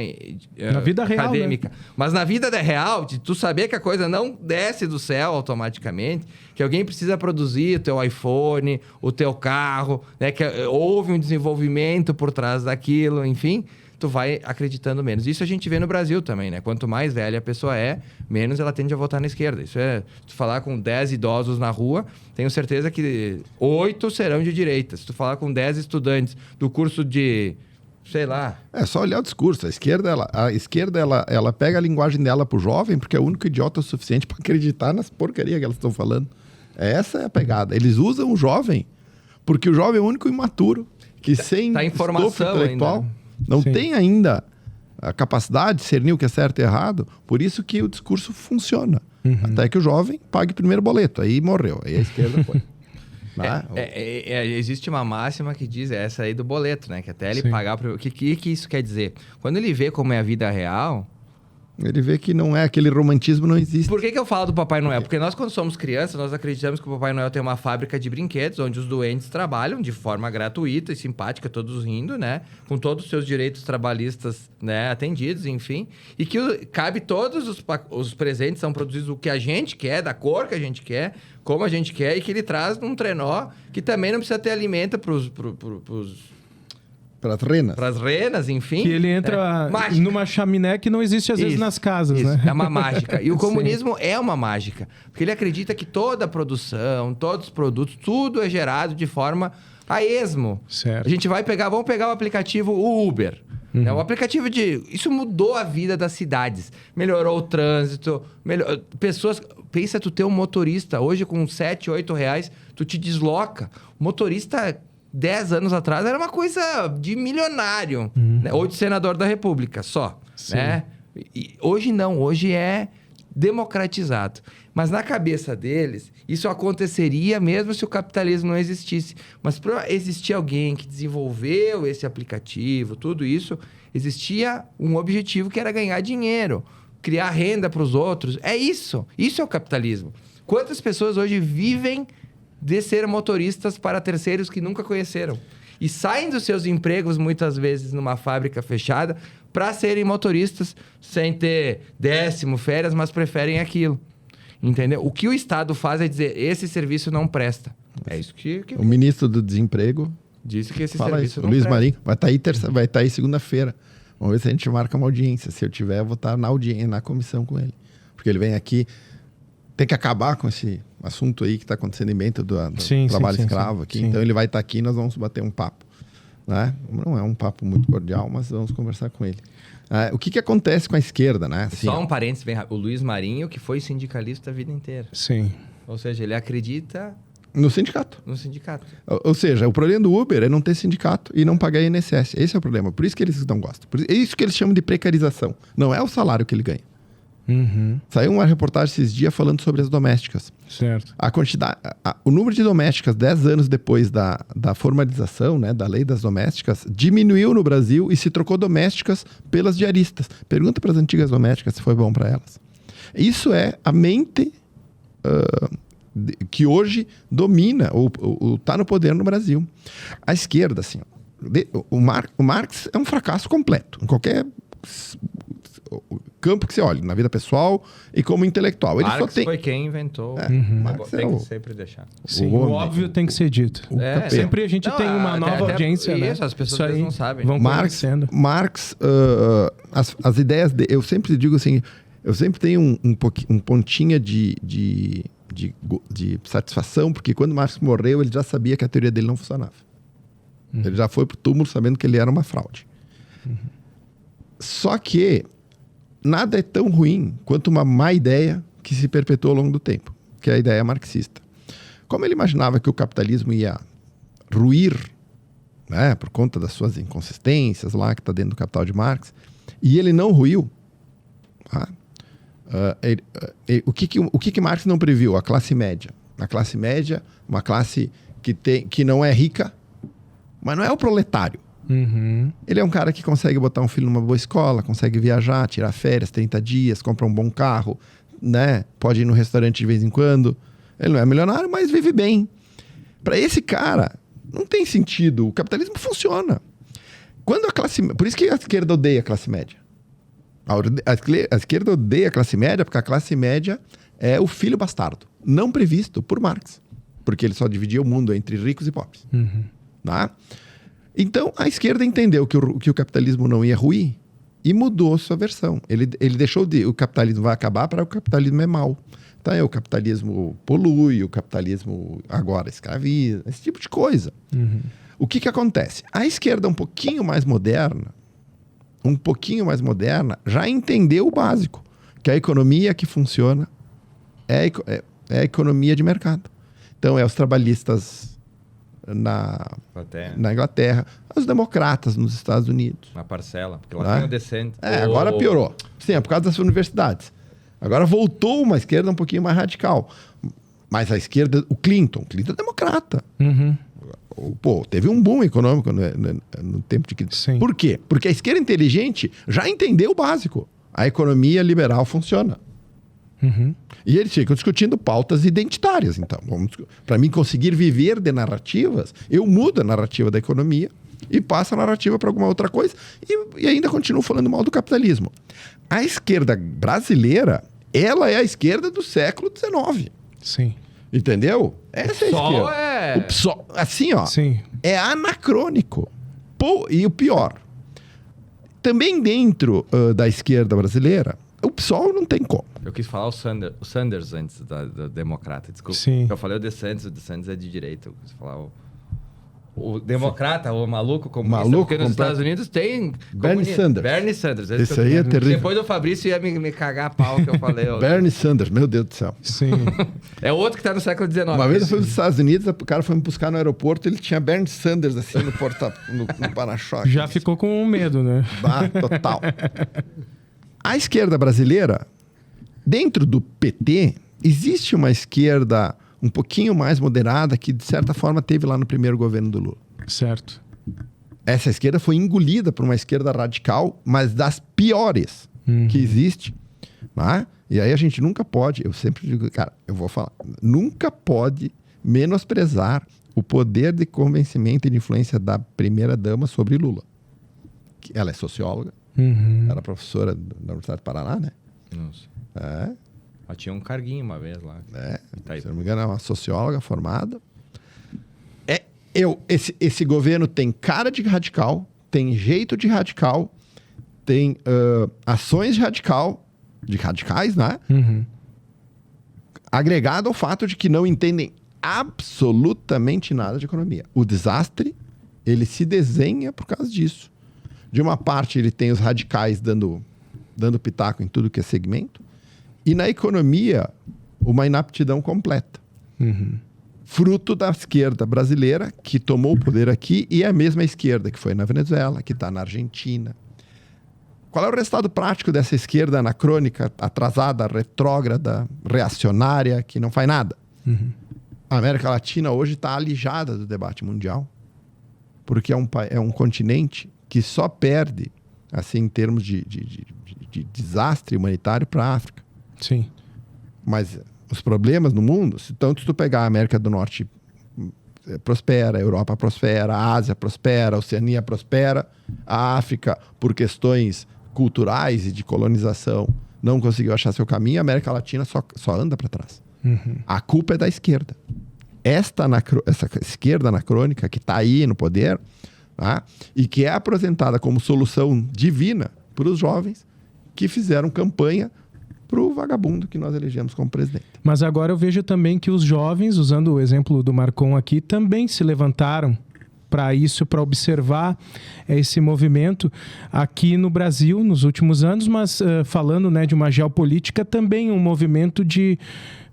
na vida acadêmica, real, né? mas na vida real, de tu saber que a coisa não desce do céu automaticamente, que alguém precisa produzir o teu iPhone, o teu carro, né? Que houve um desenvolvimento por trás daquilo, enfim, tu vai acreditando menos. Isso a gente vê no Brasil também, né? Quanto mais velha a pessoa é, menos ela tende a votar na esquerda. Isso é... Se tu falar com 10 idosos na rua, tenho certeza que 8 serão de direita. Se tu falar com 10 estudantes do curso de... sei lá... É só olhar o discurso. A esquerda, ela pega a linguagem dela pro jovem, porque é o único idiota o suficiente para acreditar nas porcarias que elas estão falando. Essa é a pegada. Eles usam o jovem, porque o jovem é o único imaturo, que sem informação intelectual... ainda, né? Não tem ainda a capacidade de discernir o que é certo e errado, por isso que o discurso funciona. Até que o jovem pague o primeiro boleto, aí morreu, aí a esquerda foi. Existe uma máxima que diz essa aí do boleto, né? Que até ele pagar... O que isso quer dizer? Quando ele vê como é a vida real... Ele vê que não é, aquele romantismo não existe. Por que eu falo do Papai Noel? Porque nós, quando somos crianças, nós acreditamos que o Papai Noel tem uma fábrica de brinquedos, onde os doentes trabalham de forma gratuita e simpática, todos rindo, né? Com todos os seus direitos trabalhistas, né, atendidos, enfim. E que cabe todos os presentes, são produzidos o que a gente quer, da cor que a gente quer, como a gente quer, e que ele traz num trenó que também não precisa ter alimento Para as renas. Para as renas, enfim. Que ele entra numa chaminé que não existe às vezes nas casas, né? É uma mágica. E o comunismo é uma mágica. Porque ele acredita que toda a produção, todos os produtos, tudo é gerado de forma a esmo. Certo. A gente vamos pegar o aplicativo Uber. Né? O aplicativo isso mudou a vida das cidades. Melhorou o trânsito, pessoas... Pensa tu ter um motorista, hoje com 7, 8 reais, tu te desloca. O motorista... 10 anos atrás era uma coisa de milionário, né? Ou de senador da República, só. Né? E hoje não, hoje é democratizado. Mas na cabeça deles, isso aconteceria mesmo se o capitalismo não existisse. Mas para existir alguém que desenvolveu esse aplicativo, tudo isso, existia um objetivo que era ganhar dinheiro, criar renda para os outros. É isso. Isso é o capitalismo. Quantas pessoas hoje vivem de ser motoristas para terceiros que nunca conheceram? E saem dos seus empregos, muitas vezes, numa fábrica fechada, para serem motoristas sem ter décimo, férias, mas preferem aquilo. Entendeu? O que o Estado faz é dizer, esse serviço não presta. É isso que... O ministro do Desemprego disse que esse fala serviço isso. não Luiz presta. Marinho vai estar aí segunda-feira. Vamos ver se a gente marca uma audiência. Se eu tiver, eu vou estar na audiência, na comissão com ele. Porque ele vem aqui... Tem que acabar com esse assunto aí que está acontecendo em Bento do trabalho escravo aqui. Sim. Então ele vai estar aqui e nós vamos bater um papo. Né? Não é um papo muito cordial, mas vamos conversar com ele. O que acontece com a esquerda, né? Assim, Só um parênteses bem rápido. O Luiz Marinho, que foi sindicalista a vida inteira. Sim. Ou seja, ele acredita no sindicato. no sindicato. Ou seja, o problema do Uber é não ter sindicato e não pagar INSS. Esse é o problema. Por isso que eles não gostam. É isso que eles chamam de precarização. Não é o salário que ele ganha. Saiu uma reportagem esses dias falando sobre as domésticas. Certo. A quantidade, o número de domésticas 10 anos depois da formalização, né, da lei das domésticas, diminuiu no Brasil e se trocou domésticas pelas diaristas. Pergunta para as antigas domésticas se foi bom para elas. Isso é a mente que hoje domina ou está no poder no Brasil. A esquerda, assim, o Marx é um fracasso completo em qualquer campo que você olhe, na vida pessoal e como intelectual. Ele Marx só tem... foi quem inventou. Marx Tem é que sempre deixar. Sim, O o homem. óbvio tem que ser dito. Sempre a gente tem uma nova audiência, né? Isso, as pessoas Isso às vezes aí não sabem. vão conhecendo. Marx, as ideias dele, eu sempre digo assim, eu sempre tenho um pontinho de satisfação, porque quando Marx morreu, ele já sabia que a teoria dele não funcionava. Ele já foi pro túmulo sabendo que ele era uma fraude. Só que nada é tão ruim quanto uma má ideia que se perpetuou ao longo do tempo, que é a ideia marxista. Como ele imaginava que o capitalismo ia ruir, né, por conta das suas inconsistências lá, que está dentro do Capital de Marx, e ele não ruiu, tá? O que Marx não previu? A classe média. A classe média, uma classe que não é rica, mas não é o proletário. Ele é um cara que consegue botar um filho numa boa escola, consegue viajar, tirar férias, 30 dias, compra um bom carro, né? Pode ir no restaurante de vez em quando. Ele não é milionário, mas vive bem. Para esse cara, não tem sentido. O capitalismo funciona. Por isso que a esquerda odeia a classe média. A esquerda odeia a classe média porque a classe média é o filho bastardo, não previsto por Marx. Porque ele só dividia o mundo entre ricos e pobres. Tá? Então, a esquerda entendeu que o capitalismo não ia ruir e mudou sua versão. Ele deixou o capitalismo vai acabar para o capitalismo é mau. Então, o capitalismo polui, o capitalismo agora escraviza, esse tipo de coisa. O que acontece? A esquerda um pouquinho mais moderna, já entendeu o básico, que a economia que funciona é a economia de mercado. Então, é os trabalhistas na Inglaterra, os democratas nos Estados Unidos. Uma parcela, porque lá tem o decente. Agora piorou. Sim, é por causa das universidades. Agora voltou uma esquerda um pouquinho mais radical. Mas a esquerda, o Clinton é democrata. Pô, teve um boom econômico no tempo de crise. Sim. Por quê? Porque a esquerda inteligente já entendeu o básico. A economia liberal funciona. E eles ficam discutindo pautas identitárias. Então, para mim conseguir viver de narrativas, eu mudo a narrativa da economia e passo a narrativa para alguma outra coisa e ainda continuo falando mal do capitalismo. A esquerda brasileira, ela é a esquerda do século XIX. Sim. Entendeu? Essa é a esquerda. O PSOL, assim, ó, Sim. é anacrônico. E o pior, também dentro da esquerda brasileira, o PSOL não tem como. Eu quis falar o Sanders antes da democrata, desculpa. Sim. Eu falei o DeSantis é de direita. Eu quis falar o democrata, o maluco comunista. Maluco porque nos completo. Estados Unidos tem... Bernie Sanders. Bernie Sanders. Esse aí é terrível. Depois do Fabrício ia me cagar a pau que eu falei. Bernie Sanders, meu Deus do céu. Sim. É outro que tá no século XIX. Uma vez eu fui nos Estados Unidos, o cara foi me buscar no aeroporto, ele tinha Bernie Sanders assim no para-choque. Já ficou com medo, né? Total. A esquerda brasileira, dentro do PT, existe uma esquerda um pouquinho mais moderada que, de certa forma, teve lá no primeiro governo do Lula. Certo. Essa esquerda foi engolida por uma esquerda radical, mas das piores que existe. Né? E aí a gente nunca pode, eu sempre digo, cara, eu vou falar, nunca pode menosprezar o poder de convencimento e de influência da primeira-dama sobre Lula. Ela é socióloga, era professora da Universidade do Paraná, né? Nossa. É. Ela tinha um carguinho uma vez lá. Tá aí. Se eu não me engano, é uma socióloga formada. Esse governo tem cara de radical, tem jeito de radical, tem ações de radicais, né? Agregado ao fato de que não entendem absolutamente nada de economia. O desastre, ele se desenha por causa disso. De uma parte, ele tem os radicais dando pitaco em tudo que é segmento, e na economia, uma inaptidão completa. Fruto da esquerda brasileira, que tomou o poder aqui, e é a mesma esquerda que foi na Venezuela, que está na Argentina. Qual é o resultado prático dessa esquerda anacrônica, atrasada, retrógrada, reacionária, que não faz nada? A América Latina hoje está alijada do debate mundial, porque é um continente que só perde, assim, em termos de desastre humanitário, para a África. Sim. Mas os problemas no mundo, se tu pegar a América do Norte, prospera, a Europa prospera, a Ásia prospera, a Oceania prospera, a África, por questões culturais e de colonização, não conseguiu achar seu caminho, a América Latina só anda para trás. A culpa é da esquerda. Essa esquerda anacrônica que está aí no poder, tá? E que é apresentada como solução divina para os jovens que fizeram campanha para o vagabundo que nós elegemos como presidente. Mas agora eu vejo também que os jovens, usando o exemplo do Marcon aqui, também se levantaram para isso, para observar esse movimento aqui no Brasil nos últimos anos, mas falando, né, de uma geopolítica, também um movimento de,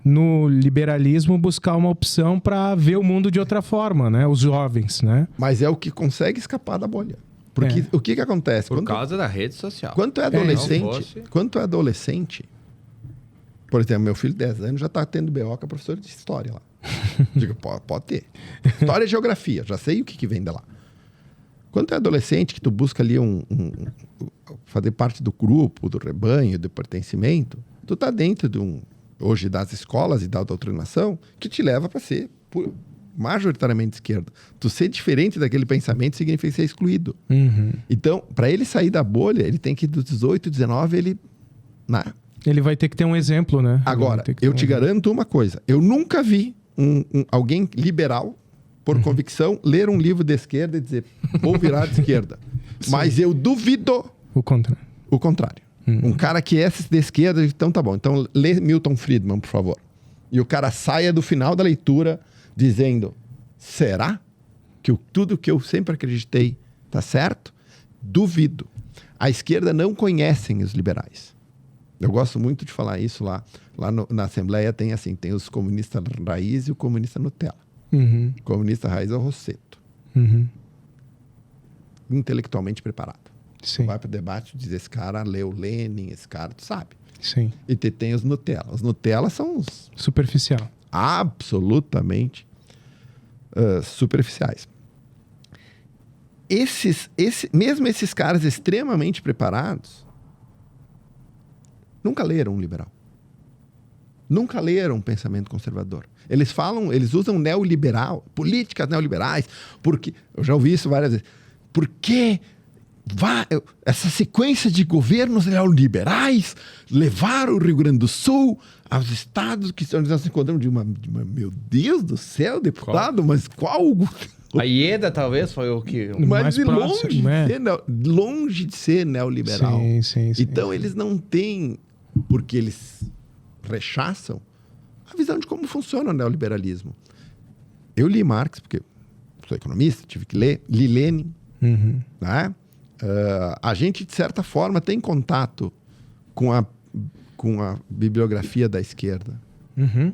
no liberalismo, buscar uma opção para ver o mundo de outra forma, né? Os jovens, né? Mas é o que consegue escapar da bolha. Porque o que acontece? Por causa da rede social. Quando tu é adolescente, por exemplo, meu filho de 10 anos já está tendo BO com a professora de história lá. Digo, pode ter. História e geografia, já sei o que vem de lá. Quando tu é adolescente, que tu busca ali fazer parte do grupo, do rebanho, do pertencimento, tu tá dentro de hoje das escolas e da doutrinação que te leva para ser majoritariamente esquerda. Tu ser diferente daquele pensamento significa ser excluído. Então, para ele sair da bolha, ele tem que dos 18, 19, ele vai ter que ter um exemplo, né? Agora, eu te garanto uma coisa. Eu nunca vi alguém liberal, por convicção, ler um livro de esquerda e dizer, vou virar de esquerda. Mas eu duvido o contrário. Um cara que é de esquerda, então tá bom. Então lê Milton Friedman, por favor. E o cara saia do final da leitura dizendo, será que tudo que eu sempre acreditei tá certo? Duvido. A esquerda não conhece os liberais. Eu gosto muito de falar isso lá. Na Assembleia tem os comunistas raiz e o comunista Nutella. O comunista raiz é o Rosseto. Intelectualmente preparado. Sim. Vai para o debate e diz, esse cara leu Lenin, esse cara, tu sabe. Sim. E tem os Nutella. Os Nutella são os... superficial. Absolutamente superficiais. Mesmo esses caras extremamente preparados nunca leram um liberal. Nunca leram um pensamento conservador. Eles usam neoliberal, políticas neoliberais, porque, eu já ouvi isso várias vezes, porque essa sequência de governos neoliberais levaram o Rio Grande do Sul aos estados que nós se encontramos meu Deus do céu, deputado, mas qual A Ieda, talvez, foi o que... Mas Mais de próximo, longe de ser neoliberal. Sim. Então, eles não têm, porque eles rechaçam, a visão de como funciona o neoliberalismo. Eu li Marx, porque sou economista, tive que ler. Li Lenin. Uhum. Né? A gente, de certa forma, tem contato com a bibliografia da esquerda. Uhum.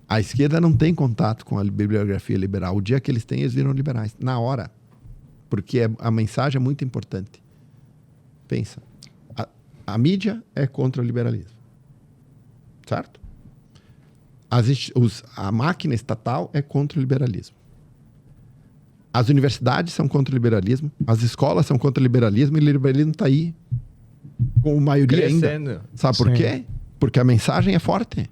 A esquerda não tem contato com a bibliografia liberal. O dia que eles têm, eles viram liberais. Na hora. Porque a mensagem é muito importante. Pensa. A mídia é contra o liberalismo. Certo? A máquina estatal é contra o liberalismo. As universidades são contra o liberalismo. As escolas são contra o liberalismo. E o liberalismo está aí com maioria Crescendo. ainda. Sabe por Sim. quê? Porque a mensagem é forte.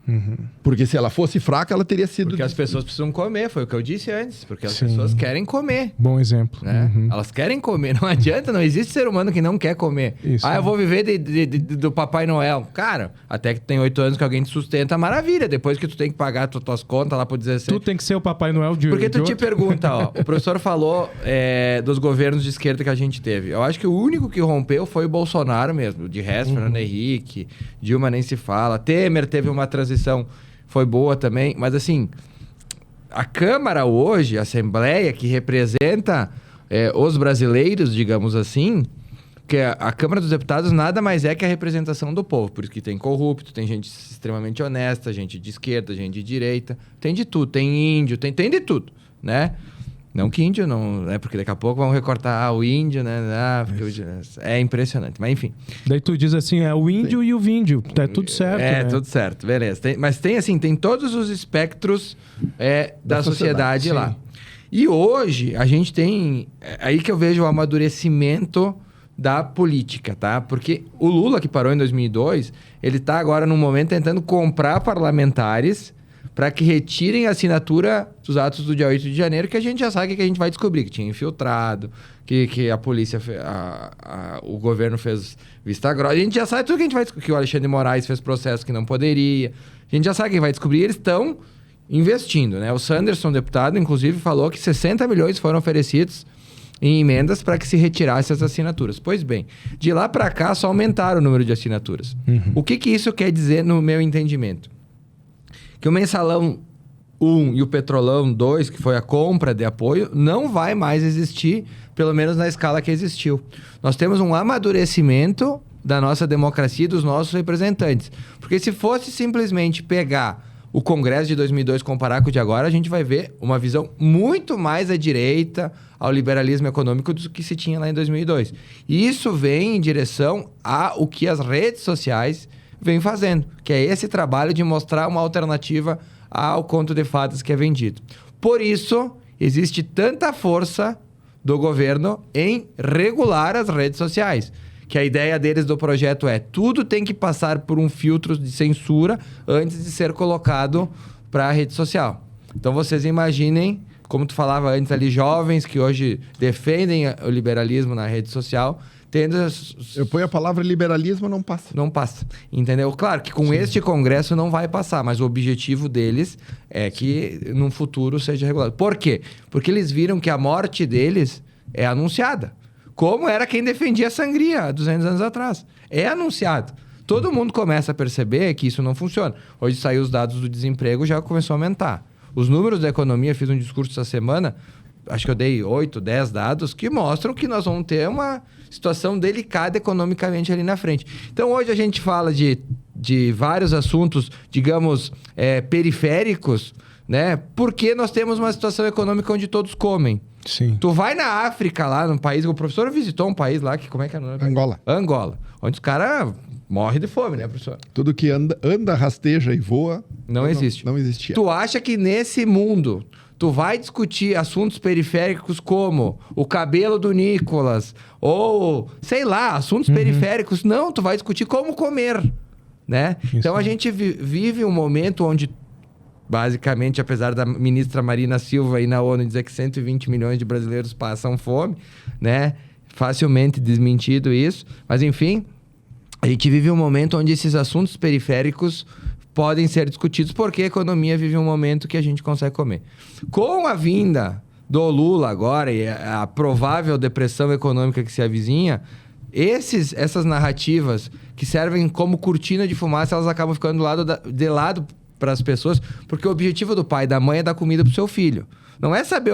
Uhum. Porque se ela fosse fraca, ela teria sido... Porque as pessoas precisam comer, foi o que eu disse antes. Porque as Sim. pessoas querem comer. Bom exemplo. Né? Uhum. Elas querem comer, não adianta, não existe ser humano que não quer comer. Isso, eu vou viver do Papai Noel. Cara, até que tu tem 8 anos que alguém te sustenta, maravilha. Depois que tu tem que pagar tuas contas lá por 16. Tu tem que ser o Papai Noel de Porque tu de te outro. pergunta, ó, o professor falou dos governos de esquerda que a gente teve. Eu acho que o único que rompeu foi o Bolsonaro mesmo. De resto, Fernando Henrique, Dilma nem se fala. Temer teve uma transição, foi boa também. Mas assim, a Câmara hoje, a Assembleia, que representa os brasileiros, digamos assim, que a Câmara dos Deputados nada mais é que a representação do povo. Por isso que tem corrupto, tem gente extremamente honesta, gente de esquerda, gente de direita. Tem de tudo, tem índio, tem de tudo, né? Não que índio não, né? Porque daqui a pouco vão recortar o índio, né? É impressionante, mas enfim. Daí tu diz assim, é o índio e o víndio. Tá tudo certo, né? Tudo certo, beleza. Mas tem assim, tem todos os espectros da sociedade lá. sim. E hoje a gente tem... aí que eu vejo o amadurecimento da política, tá? Porque o Lula, que parou em 2002, ele tá agora num momento tentando comprar parlamentares para que retirem a assinatura dos atos do dia 8 de janeiro, que a gente já sabe que a gente vai descobrir, que tinha infiltrado, que a polícia, o governo fez vista grossa. A gente já sabe tudo que a gente vai descobrir, que o Alexandre de Moraes fez processo que não poderia. A gente já sabe que vai descobrir, eles estão investindo, né? O Sanderson, deputado, inclusive, falou que 60 milhões foram oferecidos em emendas para que se retirasse as assinaturas. Pois bem, de lá para cá só aumentaram o número de assinaturas. Uhum. O que isso quer dizer no meu entendimento? Que o Mensalão 1 e o Petrolão 2, que foi a compra de apoio, não vai mais existir, pelo menos na escala que existiu. Nós temos um amadurecimento da nossa democracia e dos nossos representantes. Porque se fosse simplesmente pegar o Congresso de 2002 e comparar com o de agora, a gente vai ver uma visão muito mais à direita, ao liberalismo econômico do que se tinha lá em 2002. E isso vem em direção ao que as redes sociais vem fazendo, que é esse trabalho de mostrar uma alternativa ao conto de fadas que é vendido. Por isso, existe tanta força do governo em regular as redes sociais, que a ideia deles do projeto é tudo tem que passar por um filtro de censura antes de ser colocado para a rede social. Então, vocês imaginem, como tu falava antes ali, jovens que hoje defendem o liberalismo na rede social, tendo... Eu ponho a palavra liberalismo, não passa. Não passa, entendeu? Claro que com este congresso não vai passar, mas o objetivo deles é que no futuro seja regulado. Por quê? Porque eles viram que a morte deles é anunciada. Como era quem defendia a sangria há 200 anos atrás. É anunciado. Todo mundo começa a perceber que isso não funciona. Hoje saiu os dados do desemprego, já começou a aumentar. Os números da economia, fiz um discurso essa semana, acho que eu dei 8, 10 dados que mostram que nós vamos ter uma situação delicada economicamente ali na frente. Então, hoje a gente fala de vários assuntos, digamos, periféricos, né? Porque nós temos uma situação econômica onde todos comem. Sim. Tu vai na África, lá no país... O professor visitou um país lá, que como é que é o nome? Angola. Onde os caras morrem de fome, né, professor? Tudo que anda, rasteja e voa... Não existe. Não existia. Tu acha que nesse mundo... Tu vai discutir assuntos periféricos como o cabelo do Nicolas ou, sei lá, assuntos periféricos. Não, tu vai discutir como comer, né? Isso. Então, a gente vive um momento onde, basicamente, apesar da ministra Marina Silva aí na ONU dizer que 120 milhões de brasileiros passam fome, né? Facilmente desmentido isso. Mas, enfim, a gente vive um momento onde esses assuntos periféricos podem ser discutidos porque a economia vive um momento que a gente consegue comer. Com a vinda do Lula agora e a provável depressão econômica que se avizinha, essas narrativas que servem como cortina de fumaça, elas acabam ficando de lado para as pessoas, porque o objetivo do pai e da mãe é dar comida pro seu filho. Não é saber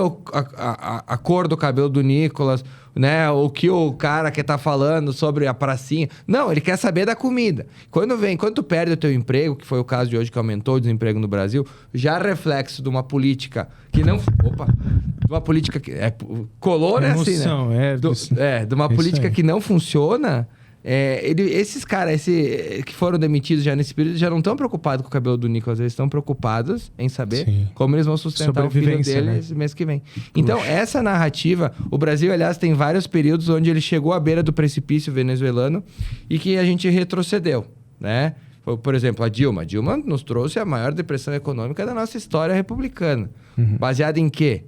a cor do cabelo do Nicolas, né? O que o cara quer tá falando sobre a pracinha. Não, ele quer saber da comida. Quando tu perde o teu emprego, que foi o caso de hoje que aumentou o desemprego no Brasil, já reflexo de uma política que não... Opa! De uma política que... colou, né? Emoção, assim, né? De uma política que não funciona... esses caras que foram demitidos já nesse período já não estão preocupados com o cabelo do Nicolas, eles estão preocupados em saber como eles vão sustentar o filho deles, né? Mês que vem. Então, essa narrativa, o Brasil, aliás, tem vários períodos onde ele chegou à beira do precipício venezuelano e que a gente retrocedeu, né? Por exemplo, a Dilma. A Dilma nos trouxe a maior depressão econômica da nossa história republicana. Baseada em quê?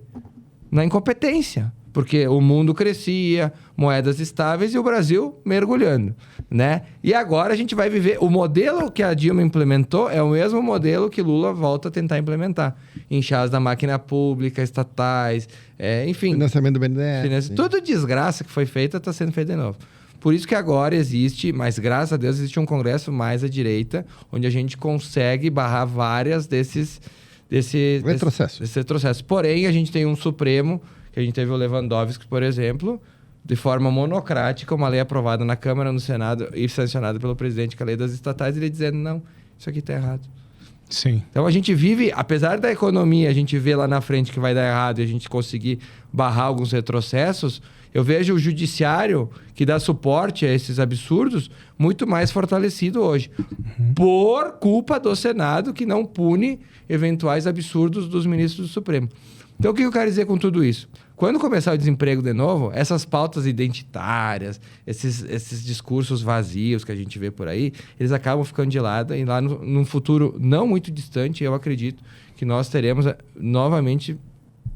Na incompetência. Porque o mundo crescia, moedas estáveis e o Brasil mergulhando, né? E agora a gente vai viver... O modelo que a Dilma implementou é o mesmo modelo que Lula volta a tentar implementar. Inchaço da máquina pública, estatais, enfim... Financiamento do BNDES. Toda desgraça que foi feita está sendo feita de novo. Por isso que agora existe, mas graças a Deus existe um congresso mais à direita, onde a gente consegue barrar várias desses retrocessos. Porém, a gente tem um Supremo... que a gente teve o Lewandowski, por exemplo, de forma monocrática, uma lei aprovada na Câmara, no Senado e sancionada pelo presidente, que é a lei das estatais, ele dizendo, não, isso aqui está errado. Sim. Então a gente vive, apesar da economia, a gente vê lá na frente que vai dar errado e a gente conseguir barrar alguns retrocessos, eu vejo o judiciário, que dá suporte a esses absurdos, muito mais fortalecido hoje. Por culpa do Senado, que não pune eventuais absurdos dos ministros do Supremo. Então, o que eu quero dizer com tudo isso? Quando começar o desemprego de novo, essas pautas identitárias, esses discursos vazios que a gente vê por aí, eles acabam ficando de lado e lá num futuro não muito distante, eu acredito que nós teremos novamente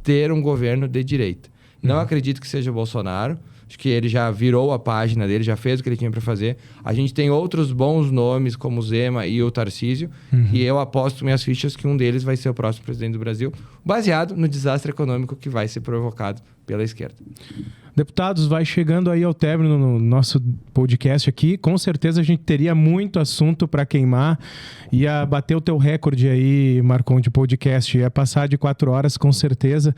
ter um governo de direita. Não acredito que seja o Bolsonaro. Acho que ele já virou a página dele, já fez o que ele tinha para fazer. A gente tem outros bons nomes, como o Zema e o Tarcísio, e eu aposto minhas fichas que um deles vai ser o próximo presidente do Brasil, baseado no desastre econômico que vai ser provocado pela esquerda. Deputados, vai chegando aí ao término no nosso podcast aqui. Com certeza a gente teria muito assunto para queimar. Ia bater o teu recorde aí, Marcon, de podcast. Ia passar de 4 horas, com certeza.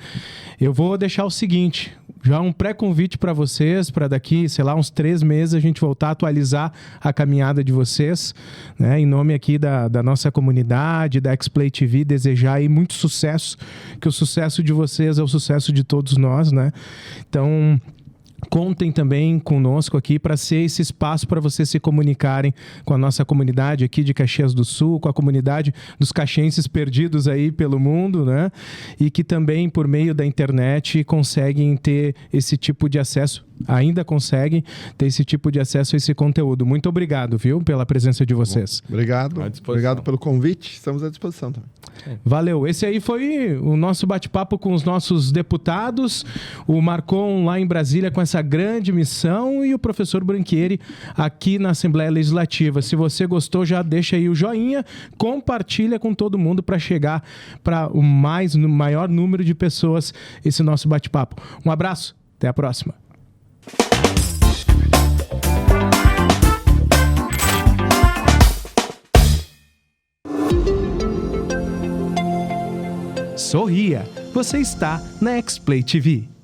Eu vou deixar o seguinte, já um pré-convite para vocês, para daqui, sei lá, uns 3 meses, a gente voltar a atualizar a caminhada de vocês, né? Em nome aqui da nossa comunidade, da X-Play TV, desejar aí muito sucesso, que o sucesso de vocês é o sucesso de todos nós, né? Então, contem também conosco aqui para ser esse espaço para vocês se comunicarem com a nossa comunidade aqui de Caxias do Sul, com a comunidade dos caxienses perdidos aí pelo mundo, né? E que também, por meio da internet, conseguem ter esse tipo de acesso, ainda conseguem ter esse tipo de acesso a esse conteúdo. Muito obrigado, viu, pela presença de vocês. Obrigado. Obrigado pelo convite. Estamos à disposição também. Valeu. Esse aí foi o nosso bate-papo com os nossos deputados, o Marcon lá em Brasília com essa grande missão e o professor Branchieri aqui na Assembleia Legislativa. Se você gostou, já deixa aí o joinha, compartilha com todo mundo para chegar para o maior número de pessoas esse nosso bate-papo. Um abraço, até a próxima. Sorria, você está na X-Play TV.